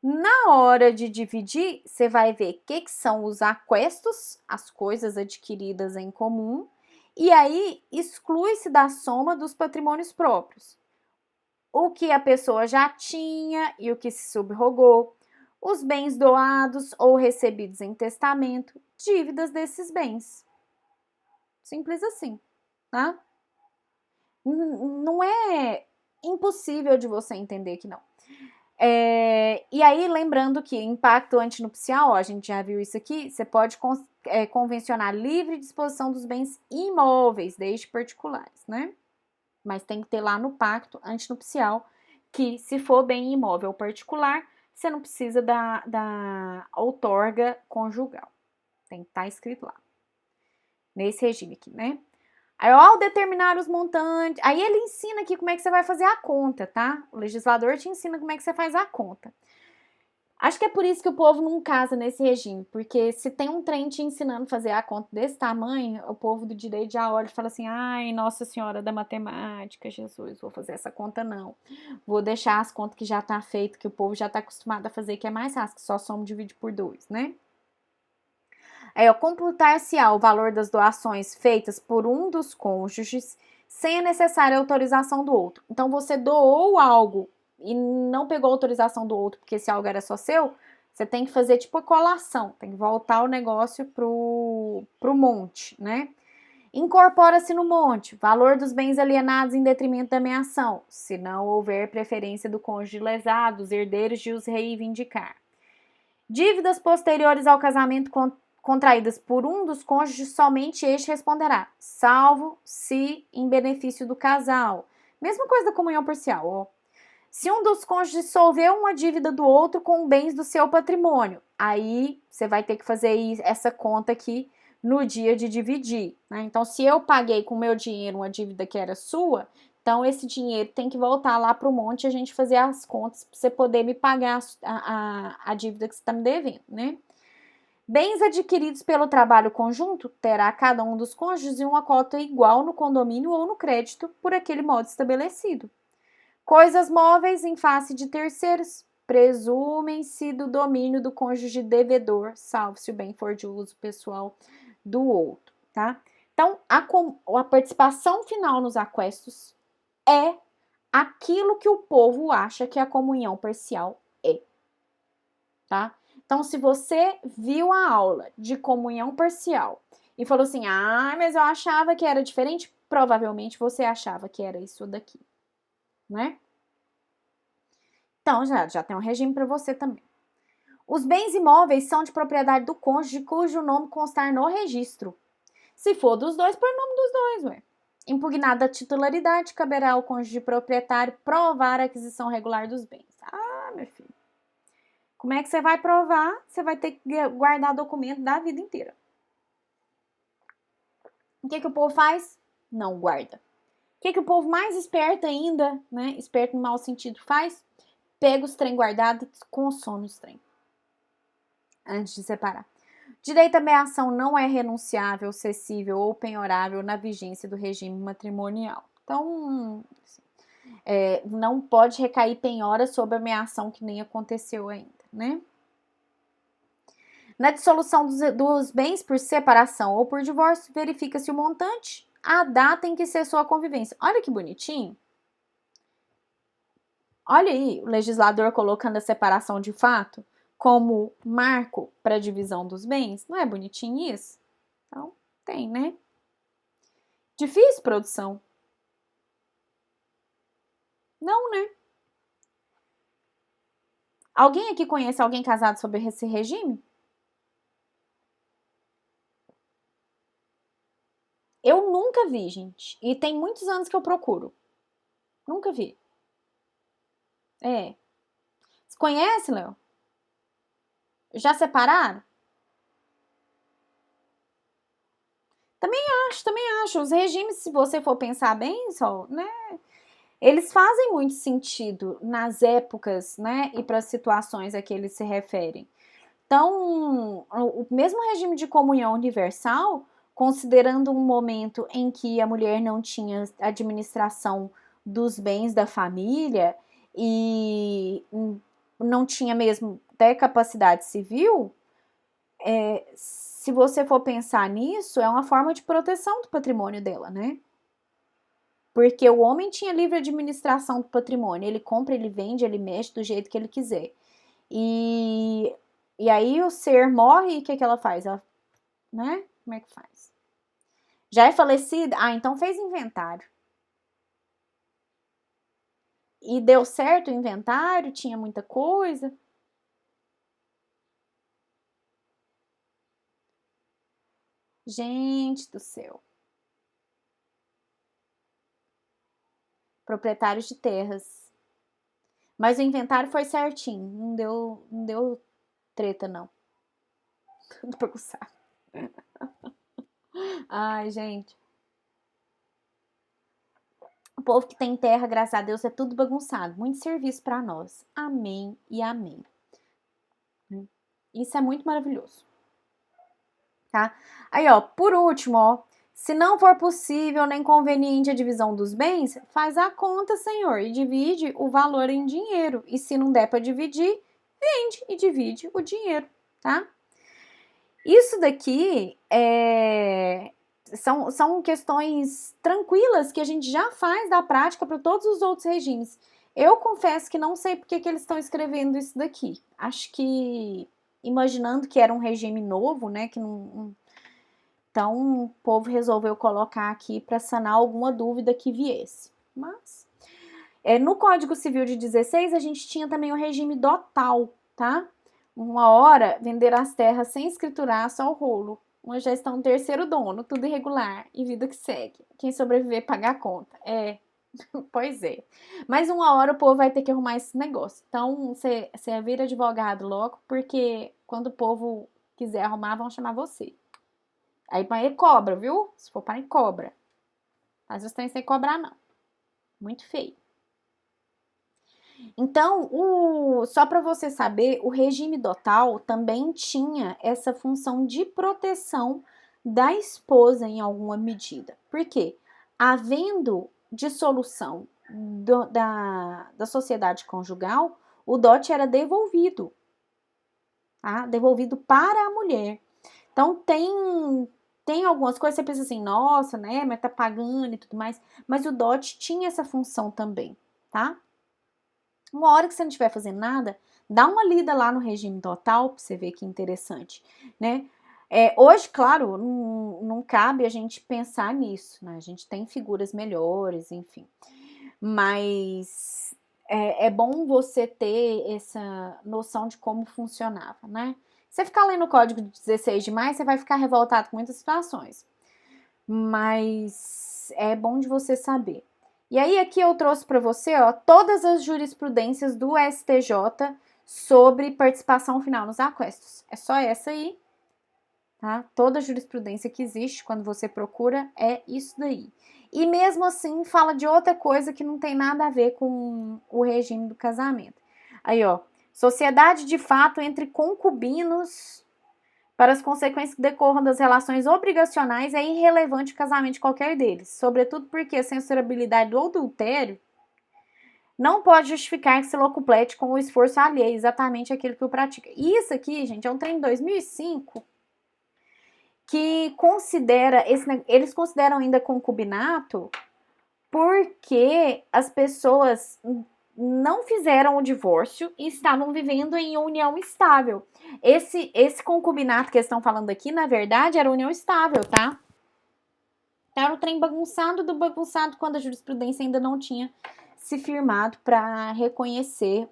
Na hora de dividir, você vai ver o que são os aquestos, as coisas adquiridas em comum, e aí exclui-se da soma dos patrimônios próprios. O que a pessoa já tinha e o que se subrogou, os bens doados ou recebidos em testamento, dívidas desses bens. Simples assim, tá? Não é impossível de você entender que não. E aí, lembrando que impacto antinupcial, ó, a gente já viu isso aqui, você pode convencionar livre disposição dos bens imóveis, desde particulares, né? Mas tem que ter lá no pacto antinupcial que, se for bem imóvel particular, você não precisa da outorga conjugal. Tem que estar escrito lá. Nesse regime aqui, né? Aí, ao determinar os montantes, aí ele ensina aqui como é que você vai fazer a conta, tá? O legislador te ensina como é que você faz a conta. Acho que é por isso que o povo não casa nesse regime, porque se tem um trem te ensinando a fazer a conta desse tamanho, o povo do direito já olha e fala assim, ai, Nossa Senhora da Matemática, Jesus, vou fazer essa conta não. Vou deixar as contas que já tá feito, que o povo já tá acostumado a fazer, que é mais fácil, que só soma e divide por 2, né? Computar-se-á o valor das doações feitas por um dos cônjuges sem a necessária autorização do outro. Então, você doou algo e não pegou autorização do outro porque esse algo era só seu, você tem que fazer tipo a colação, tem que voltar o negócio pro monte, né? Incorpora-se no monte valor dos bens alienados em detrimento da meação, se não houver preferência do cônjuge lesado, os herdeiros de os reivindicar. Dívidas posteriores ao casamento contraídas por um dos cônjuges, somente este responderá, salvo se em benefício do casal. Mesma coisa da comunhão parcial, ó. Se um dos cônjuges solveu uma dívida do outro com bens do seu patrimônio, aí você vai ter que fazer essa conta aqui no dia de dividir, né? Então, se eu paguei com o meu dinheiro uma dívida que era sua, então esse dinheiro tem que voltar lá para o monte e a gente fazer as contas para você poder me pagar a dívida que você está me devendo, né? Bens adquiridos pelo trabalho conjunto, terá cada um dos cônjuges uma cota igual no condomínio ou no crédito, por aquele modo estabelecido. Coisas móveis em face de terceiros, presumem-se do domínio do cônjuge devedor, salvo se o bem for de uso pessoal do outro, tá? Então, a participação final nos aquestos é aquilo que o povo acha que a comunhão parcial é, tá? Então, se você viu a aula de comunhão parcial e falou assim, mas eu achava que era diferente, provavelmente você achava que era isso daqui, né? Então, já tem um regime para você também. Os bens imóveis são de propriedade do cônjuge cujo nome constar no registro. Se for dos dois, põe o nome dos dois, ué. Impugnada a titularidade, caberá ao cônjuge proprietário provar a aquisição regular dos bens. Meu filho. Como é que você vai provar? Você vai ter que guardar documento da vida inteira. O que o povo faz? Não guarda. O que o povo mais esperto ainda, né? Esperto no mau sentido, faz? Pega os trem guardados e consome os trem. Antes de separar. Direito à meação não é renunciável, cessível ou penhorável na vigência do regime matrimonial. Então, assim, não pode recair penhora sobre a meação que nem aconteceu ainda, né? Na dissolução dos bens por separação ou por divórcio, verifica-se o montante, a data em que cessou a convivência. Olha que bonitinho. Olha aí, o legislador colocando a separação de fato como marco para a divisão dos bens. Não é bonitinho isso? Então, tem, né? Difícil, produção? Não, né? Alguém aqui conhece alguém casado sobre esse regime? Eu nunca vi, gente. E tem muitos anos que eu procuro. Nunca vi. Você conhece, Léo? Já separaram? Também acho. Os regimes, se você for pensar bem, só, né? Eles fazem muito sentido nas épocas, né? E para as situações a que eles se referem. Então, o mesmo regime de comunhão universal, considerando um momento em que a mulher não tinha administração dos bens da família e não tinha mesmo até capacidade civil, se você for pensar nisso, é uma forma de proteção do patrimônio dela, né? Porque o homem tinha livre administração do patrimônio, ele compra, ele vende, ele mexe do jeito que ele quiser. E aí o ser morre e o que ela faz? Ela, né? Como é que faz? Já é falecida? Ah, então fez inventário. E deu certo o inventário? Tinha muita coisa? Gente do céu. Proprietários de terras. Mas o inventário foi certinho. Não deu treta, não. Tudo bagunçado. Ai, gente. O povo que tem terra, graças a Deus, é tudo bagunçado. Muito serviço para nós. Amém e amém. Isso é muito maravilhoso. Tá? Aí, ó, por último, ó. Se não for possível nem conveniente a divisão dos bens, faz a conta, senhor, e divide o valor em dinheiro. E se não der para dividir, vende e divide o dinheiro, tá? Isso daqui são questões tranquilas que a gente já faz da prática para todos os outros regimes. Eu confesso que não sei por que eles estão escrevendo isso daqui. Acho que imaginando que era um regime novo, né, que não. Então, o povo resolveu colocar aqui para sanar alguma dúvida que viesse. Mas, no Código Civil de 16, a gente tinha também o regime dotal, tá? Uma hora, vender as terras sem escriturar, só o rolo. Uma gestão terceiro dono, tudo irregular e vida que segue. Quem sobreviver, paga a conta. Pois é. Mas uma hora o povo vai ter que arrumar esse negócio. Então, você vira advogado logo, porque quando o povo quiser arrumar, vão chamar você. Aí ele cobra, viu? Se for para ele cobra. Mas os trem sem cobrar, não. Muito feio. Então, só para você saber, o regime dotal também tinha essa função de proteção da esposa em alguma medida. Por quê? Havendo dissolução da sociedade conjugal, o dote era devolvido, tá? Devolvido para a mulher. Então, tem algumas coisas que você pensa assim, nossa, né, mas tá pagando e tudo mais, mas o dote tinha essa função também, tá? Uma hora que você não estiver fazendo nada, dá uma lida lá no regime total pra você ver que interessante, né? Hoje, claro, não cabe a gente pensar nisso, né? A gente tem figuras melhores, enfim. Mas é bom você ter essa noção de como funcionava, né? Você ficar lendo o código de 16 demais, você vai ficar revoltado com muitas situações. Mas é bom de você saber. E aí aqui eu trouxe para você, ó, todas as jurisprudências do STJ sobre participação final nos aquestos. É só essa aí, tá? Toda a jurisprudência que existe quando você procura é isso daí. E mesmo assim fala de outra coisa que não tem nada a ver com o regime do casamento. Aí, ó, sociedade de fato entre concubinos para as consequências que decorram das relações obrigacionais é irrelevante o casamento de qualquer deles, sobretudo porque a censurabilidade do adultério não pode justificar que se locuplete com o esforço alheio, exatamente aquele que o pratica. Isso aqui, gente, é um trem de 2005 que eles consideram ainda concubinato porque as pessoas não fizeram o divórcio e estavam vivendo em união estável. Esse concubinato que eles estão falando aqui, na verdade, era união estável, tá? Era o trem bagunçado do bagunçado quando a jurisprudência ainda não tinha se firmado para reconhecer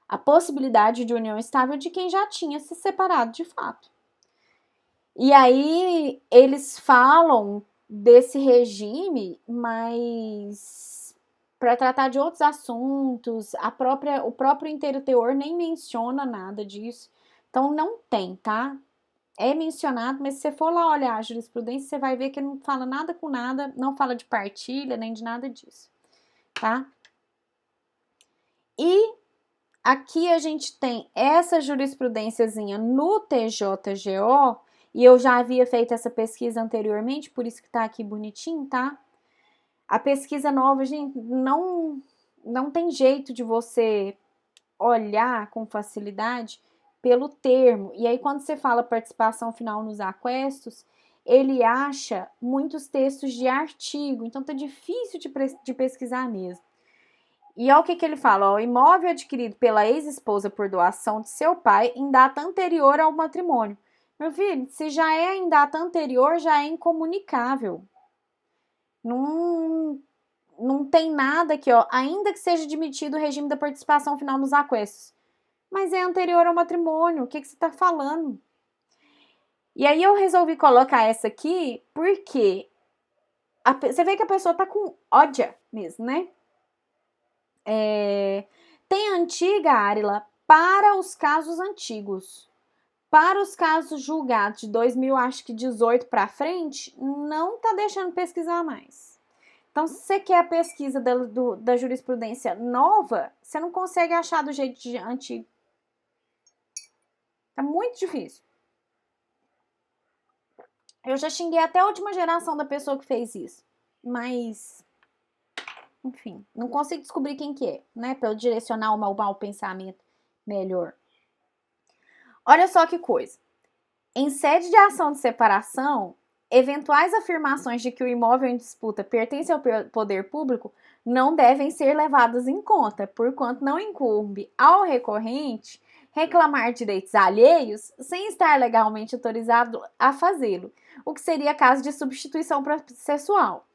a possibilidade de união estável de quem já tinha se separado de fato. E aí eles falam desse regime, mas para tratar de outros assuntos, o próprio inteiro teor nem menciona nada disso. Então não tem, tá? É mencionado, mas se você for lá olhar a jurisprudência, você vai ver que não fala nada com nada, não fala de partilha, nem de nada disso, tá? E aqui a gente tem essa jurisprudênciazinha no TJGO, e eu já havia feito essa pesquisa anteriormente, por isso que tá aqui bonitinho, tá? A pesquisa nova, gente, não tem jeito de você olhar com facilidade pelo termo. E aí, quando você fala participação final nos aquestos, ele acha muitos textos de artigo, então tá difícil de pesquisar mesmo. E olha o que ele fala, ó, o imóvel adquirido pela ex-esposa por doação de seu pai em data anterior ao matrimônio. Meu filho, se já é em data anterior, já é incomunicável. Não tem nada aqui, ó, ainda que seja admitido o regime da participação final nos aquestos. Mas é anterior ao matrimônio, o que você está falando? E aí eu resolvi colocar essa aqui porque você vê que a pessoa tá com ódia mesmo, né? Tem a antiga Arila para os casos antigos. Para os casos julgados de 2018 para frente, não tá deixando pesquisar mais. Então, se você quer a pesquisa da jurisprudência nova, você não consegue achar do jeito de antigo. Tá muito difícil. Eu já xinguei até a última geração da pessoa que fez isso. Mas, enfim, não consigo descobrir quem que é, né? Para eu direcionar o mau pensamento melhor. Olha só que coisa. Em sede de ação de separação, eventuais afirmações de que o imóvel em disputa pertence ao poder público não devem ser levadas em conta, porquanto não incumbe ao recorrente reclamar direitos alheios sem estar legalmente autorizado a fazê-lo, o que seria caso de substituição processual.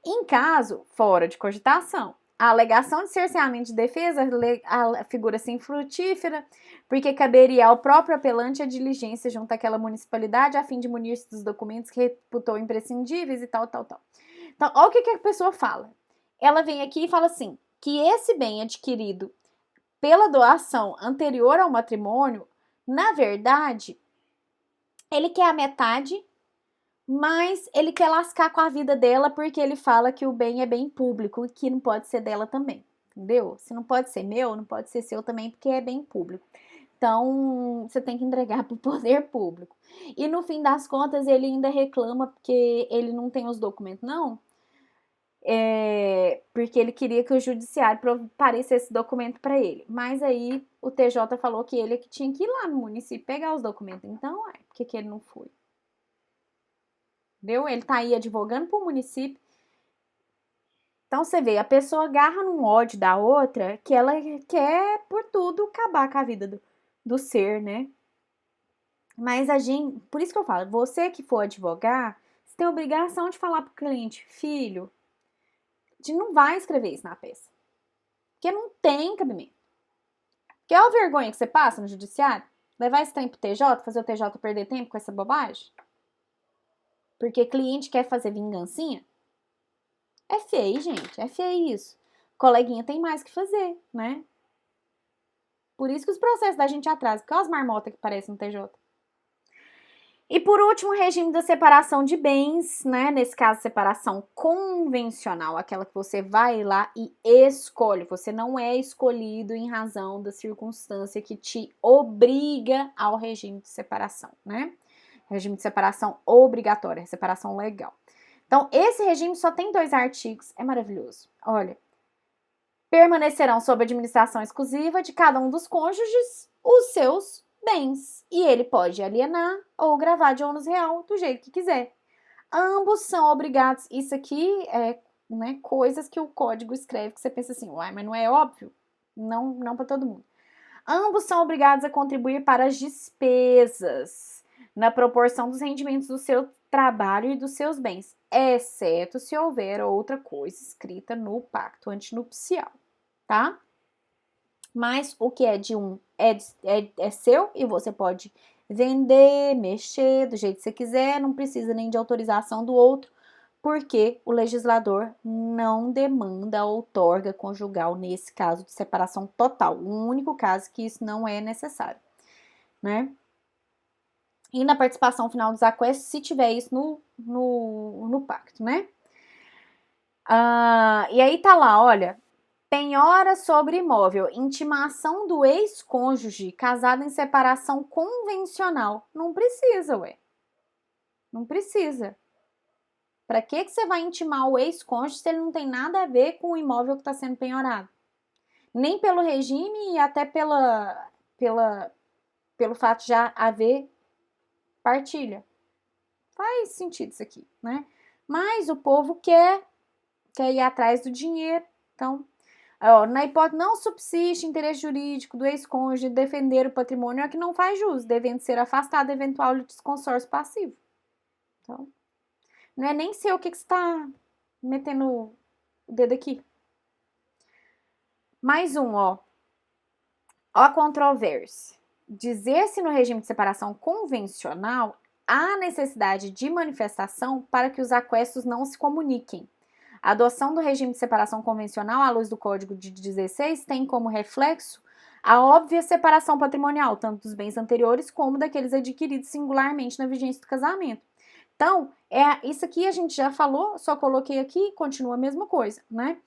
Em caso fora de cogitação, a alegação de cerceamento de defesa figura-se infrutífera, porque caberia ao próprio apelante a diligência junto àquela municipalidade a fim de munir-se dos documentos que reputou imprescindíveis e tal. Então, olha o que a pessoa fala. Ela vem aqui e fala assim, que esse bem adquirido pela doação anterior ao matrimônio, na verdade, ele quer a metade, mas ele quer lascar com a vida dela porque ele fala que o bem é bem público e que não pode ser dela também, entendeu? Se não pode ser meu, não pode ser seu também porque é bem público. Então, você tem que entregar para o poder público. E no fim das contas, ele ainda reclama porque ele não tem os documentos, não. Porque ele queria que o judiciário parecesse esse documento para ele. Mas aí o TJ falou que ele que tinha que ir lá no município pegar os documentos. Então, por que ele não foi? Entendeu? Ele tá aí advogando pro município. Então, você vê, a pessoa agarra num ódio da outra que ela quer, por tudo, acabar com a vida do ser, né? Mas a gente, por isso que eu falo, você que for advogar, você tem a obrigação de falar pro cliente, filho, a gente não vai escrever isso na peça. Porque não tem cabimento. Que é a vergonha que você passa no judiciário? Levar esse tempo pro TJ, fazer o TJ perder tempo com essa bobagem? Porque cliente quer fazer vingancinha? É feio, gente. É feio isso. Coleguinha tem mais que fazer, né? Por isso que os processos da gente atrasam. Porque olha as marmotas que aparecem no TJ. E por último, o regime da separação de bens, né? Nesse caso, separação convencional, aquela que você vai lá e escolhe. Você não é escolhido em razão da circunstância que te obriga ao regime de separação, né? Regime de separação obrigatória, separação legal. Então, esse regime só tem 2 artigos, é maravilhoso. Olha, permanecerão sob administração exclusiva de cada um dos cônjuges os seus bens. E ele pode alienar ou gravar de ônus real do jeito que quiser. Ambos são obrigados. Isso aqui é, né, coisas que o código escreve que você pensa assim, uai, mas não é óbvio? Não para todo mundo. Ambos são obrigados a contribuir para as despesas na proporção dos rendimentos do seu trabalho e dos seus bens, exceto se houver outra coisa escrita no pacto antinupcial, tá? Mas o que é de um é seu e você pode vender, mexer do jeito que você quiser, não precisa nem de autorização do outro, porque o legislador não demanda a outorga conjugal nesse caso de separação total. O único caso que isso não é necessário, né? E na participação final dos aquestos, se tiver isso no pacto, né? E aí tá lá, olha, penhora sobre imóvel, intimação do ex-cônjuge casado em separação convencional. Não precisa, ué. Não precisa. Para que você vai intimar o ex-cônjuge se ele não tem nada a ver com o imóvel que está sendo penhorado? Nem pelo regime e até pelo fato de já haver partilha. Faz sentido isso aqui, né? Mas o povo quer ir atrás do dinheiro. Então, ó, na hipótese não subsiste interesse jurídico do ex-cônjuge de defender o patrimônio é que não faz jus, devendo ser afastado eventual desconsórcio passivo. Então, não é nem sei o que você está metendo o dedo aqui. Mais um, ó. Ó a controvérsia. Dizer-se no regime de separação convencional há necessidade de manifestação para que os aquestos não se comuniquem. A adoção do regime de separação convencional, à luz do Código de 16, tem como reflexo a óbvia separação patrimonial, tanto dos bens anteriores como daqueles adquiridos singularmente na vigência do casamento. Então, isso aqui a gente já falou, só coloquei aqui, continua a mesma coisa, né?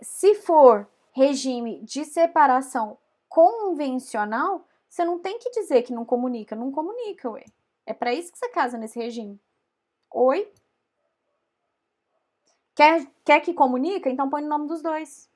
Se for regime de separação convencional, você não tem que dizer que não comunica, ué. É para isso que você casa nesse regime. Oi? Quer que comunica? Então põe o nome dos dois.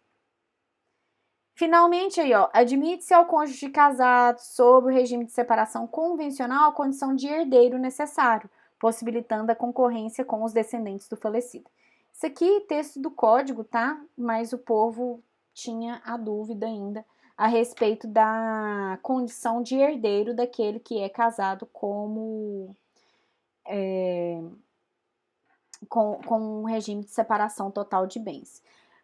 Finalmente aí, ó, admite-se ao cônjuge casado sob o regime de separação convencional a condição de herdeiro necessário, possibilitando a concorrência com os descendentes do falecido. Isso aqui, texto do código, tá? Mas o povo tinha a dúvida ainda a respeito da condição de herdeiro daquele que é casado com um regime de separação total de bens.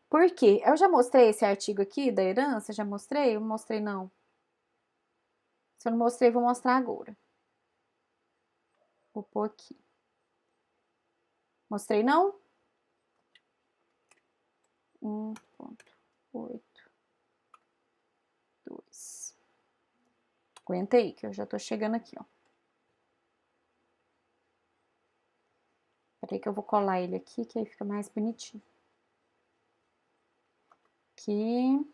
Por quê? Eu já mostrei esse artigo aqui da herança? Já mostrei? Eu não mostrei, não. Se eu não mostrei, vou mostrar agora. Vou pôr aqui. Mostrei, não? 1.82. Aguenta aí, que eu já tô chegando aqui, ó. Peraí que eu vou colar ele aqui, que aí fica mais bonitinho. Aqui.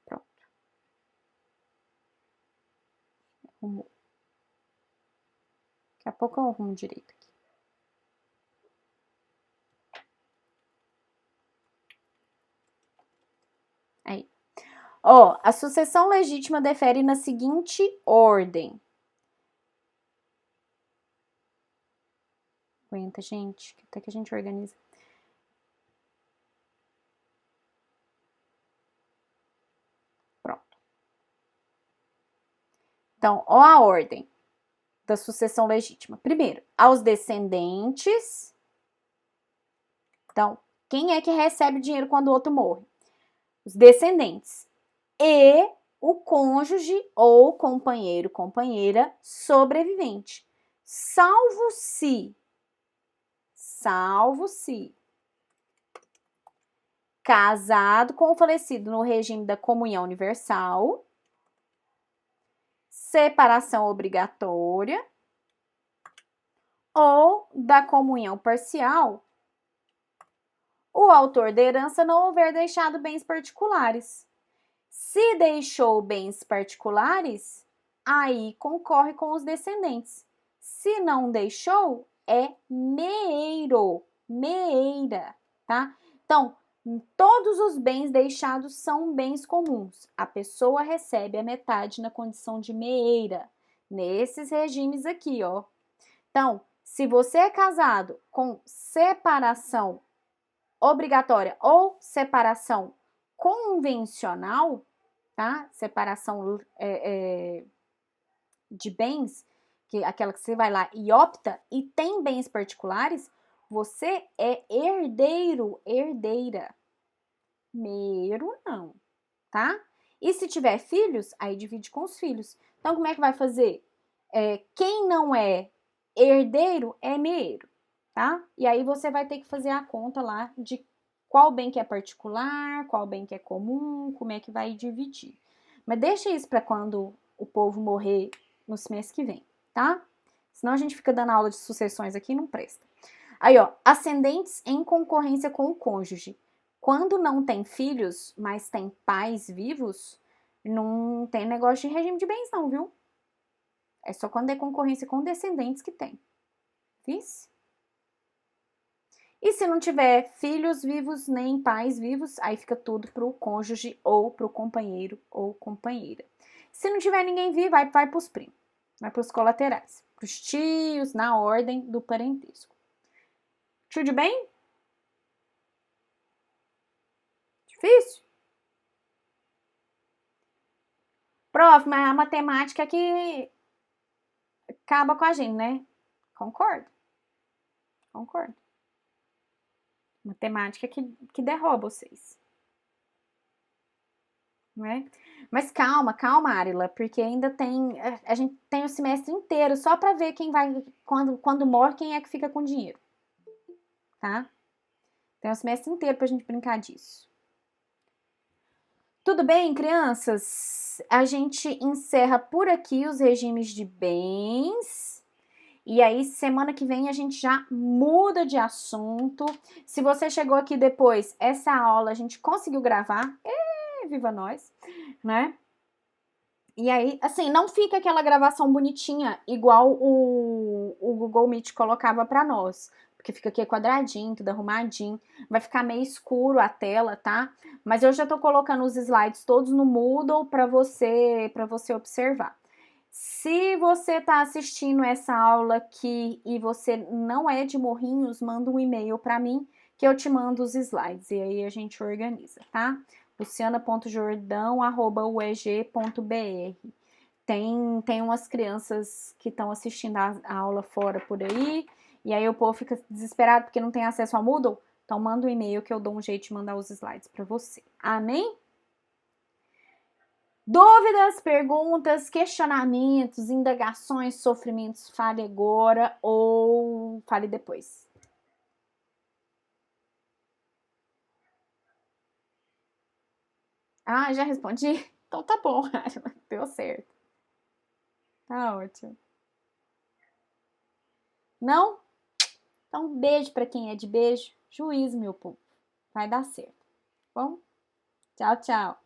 Pronto. Arrumou. Daqui a pouco eu arrumo direito aqui. Aí. Ó, a sucessão legítima difere na seguinte ordem. Aguenta, gente, até que a gente organiza. Pronto. Então, ó a ordem da sucessão legítima. Primeiro, aos descendentes. Então, quem é que recebe dinheiro quando o outro morre? Os descendentes. E o cônjuge ou companheiro, companheira sobrevivente. Salvo se casado com o falecido no regime da comunhão universal, separação obrigatória ou da comunhão parcial, o autor da herança não houver deixado bens particulares. Se deixou bens particulares, aí concorre com os descendentes. Se não deixou, é meeiro, meeira, tá? Então, todos os bens deixados são bens comuns. A pessoa recebe a metade na condição de meeira, nesses regimes aqui, ó. Então, se você é casado com separação obrigatória ou separação convencional, tá? Separação de bens, que aquela que você vai lá e opta e tem bens particulares, você é herdeiro, herdeira. Meiro não, tá? E se tiver filhos, aí divide com os filhos. Então, como é que vai fazer? Quem não é herdeiro é meiro, tá? E aí você vai ter que fazer a conta lá de qual bem que é particular, qual bem que é comum, como é que vai dividir. Mas deixa isso para quando o povo morrer no mês que vem, tá? Senão a gente fica dando aula de sucessões aqui e não presta. Aí, ó, ascendentes em concorrência com o cônjuge. Quando não tem filhos, mas tem pais vivos, Não tem negócio de regime de bens não, viu? É só quando é concorrência com descendentes que tem. Vice? E se não tiver filhos vivos nem pais vivos, aí fica tudo pro cônjuge ou pro companheiro ou companheira. Se não tiver ninguém vivo, vai pros primos, vai pros colaterais, pros tios, na ordem do parentesco. Tudo bem? Difícil? Prof, mas a matemática que acaba com a gente, né? Concordo, concordo. Matemática que derruba vocês, não é? Mas calma, calma, Arila, porque ainda tem. A gente tem o semestre inteiro só para ver quem vai. Quando morre, quem é que fica com dinheiro, tá? Tem o semestre inteiro pra gente brincar disso. Tudo bem, crianças? A gente encerra por aqui os regimes de bens. E aí, semana que vem, a gente já muda de assunto. Se você chegou aqui depois, essa aula a gente conseguiu gravar. Viva nós, né? E aí, assim, não fica aquela gravação bonitinha, igual o Google Meet colocava pra nós. Porque fica aqui quadradinho, tudo arrumadinho. Vai ficar meio escuro a tela, tá? Mas eu já tô colocando os slides todos no Moodle para você observar. Se você tá assistindo essa aula aqui e você não é de Morrinhos, manda um e-mail para mim que eu te mando os slides e aí a gente organiza, tá? luciana.jordão@ueg.br. Tem umas crianças que estão assistindo a aula fora por aí, e aí o povo fica desesperado porque não tem acesso ao Moodle. Então manda um e-mail que eu dou um jeito de mandar os slides para você. Amém? Dúvidas, perguntas, questionamentos, indagações, sofrimentos, fale agora ou fale depois. Ah, já respondi? Então tá bom, deu certo. Tá ótimo. Não? Então, um beijo para quem é de beijo. Juízo, meu povo. Vai dar certo. Bom? Tchau, tchau.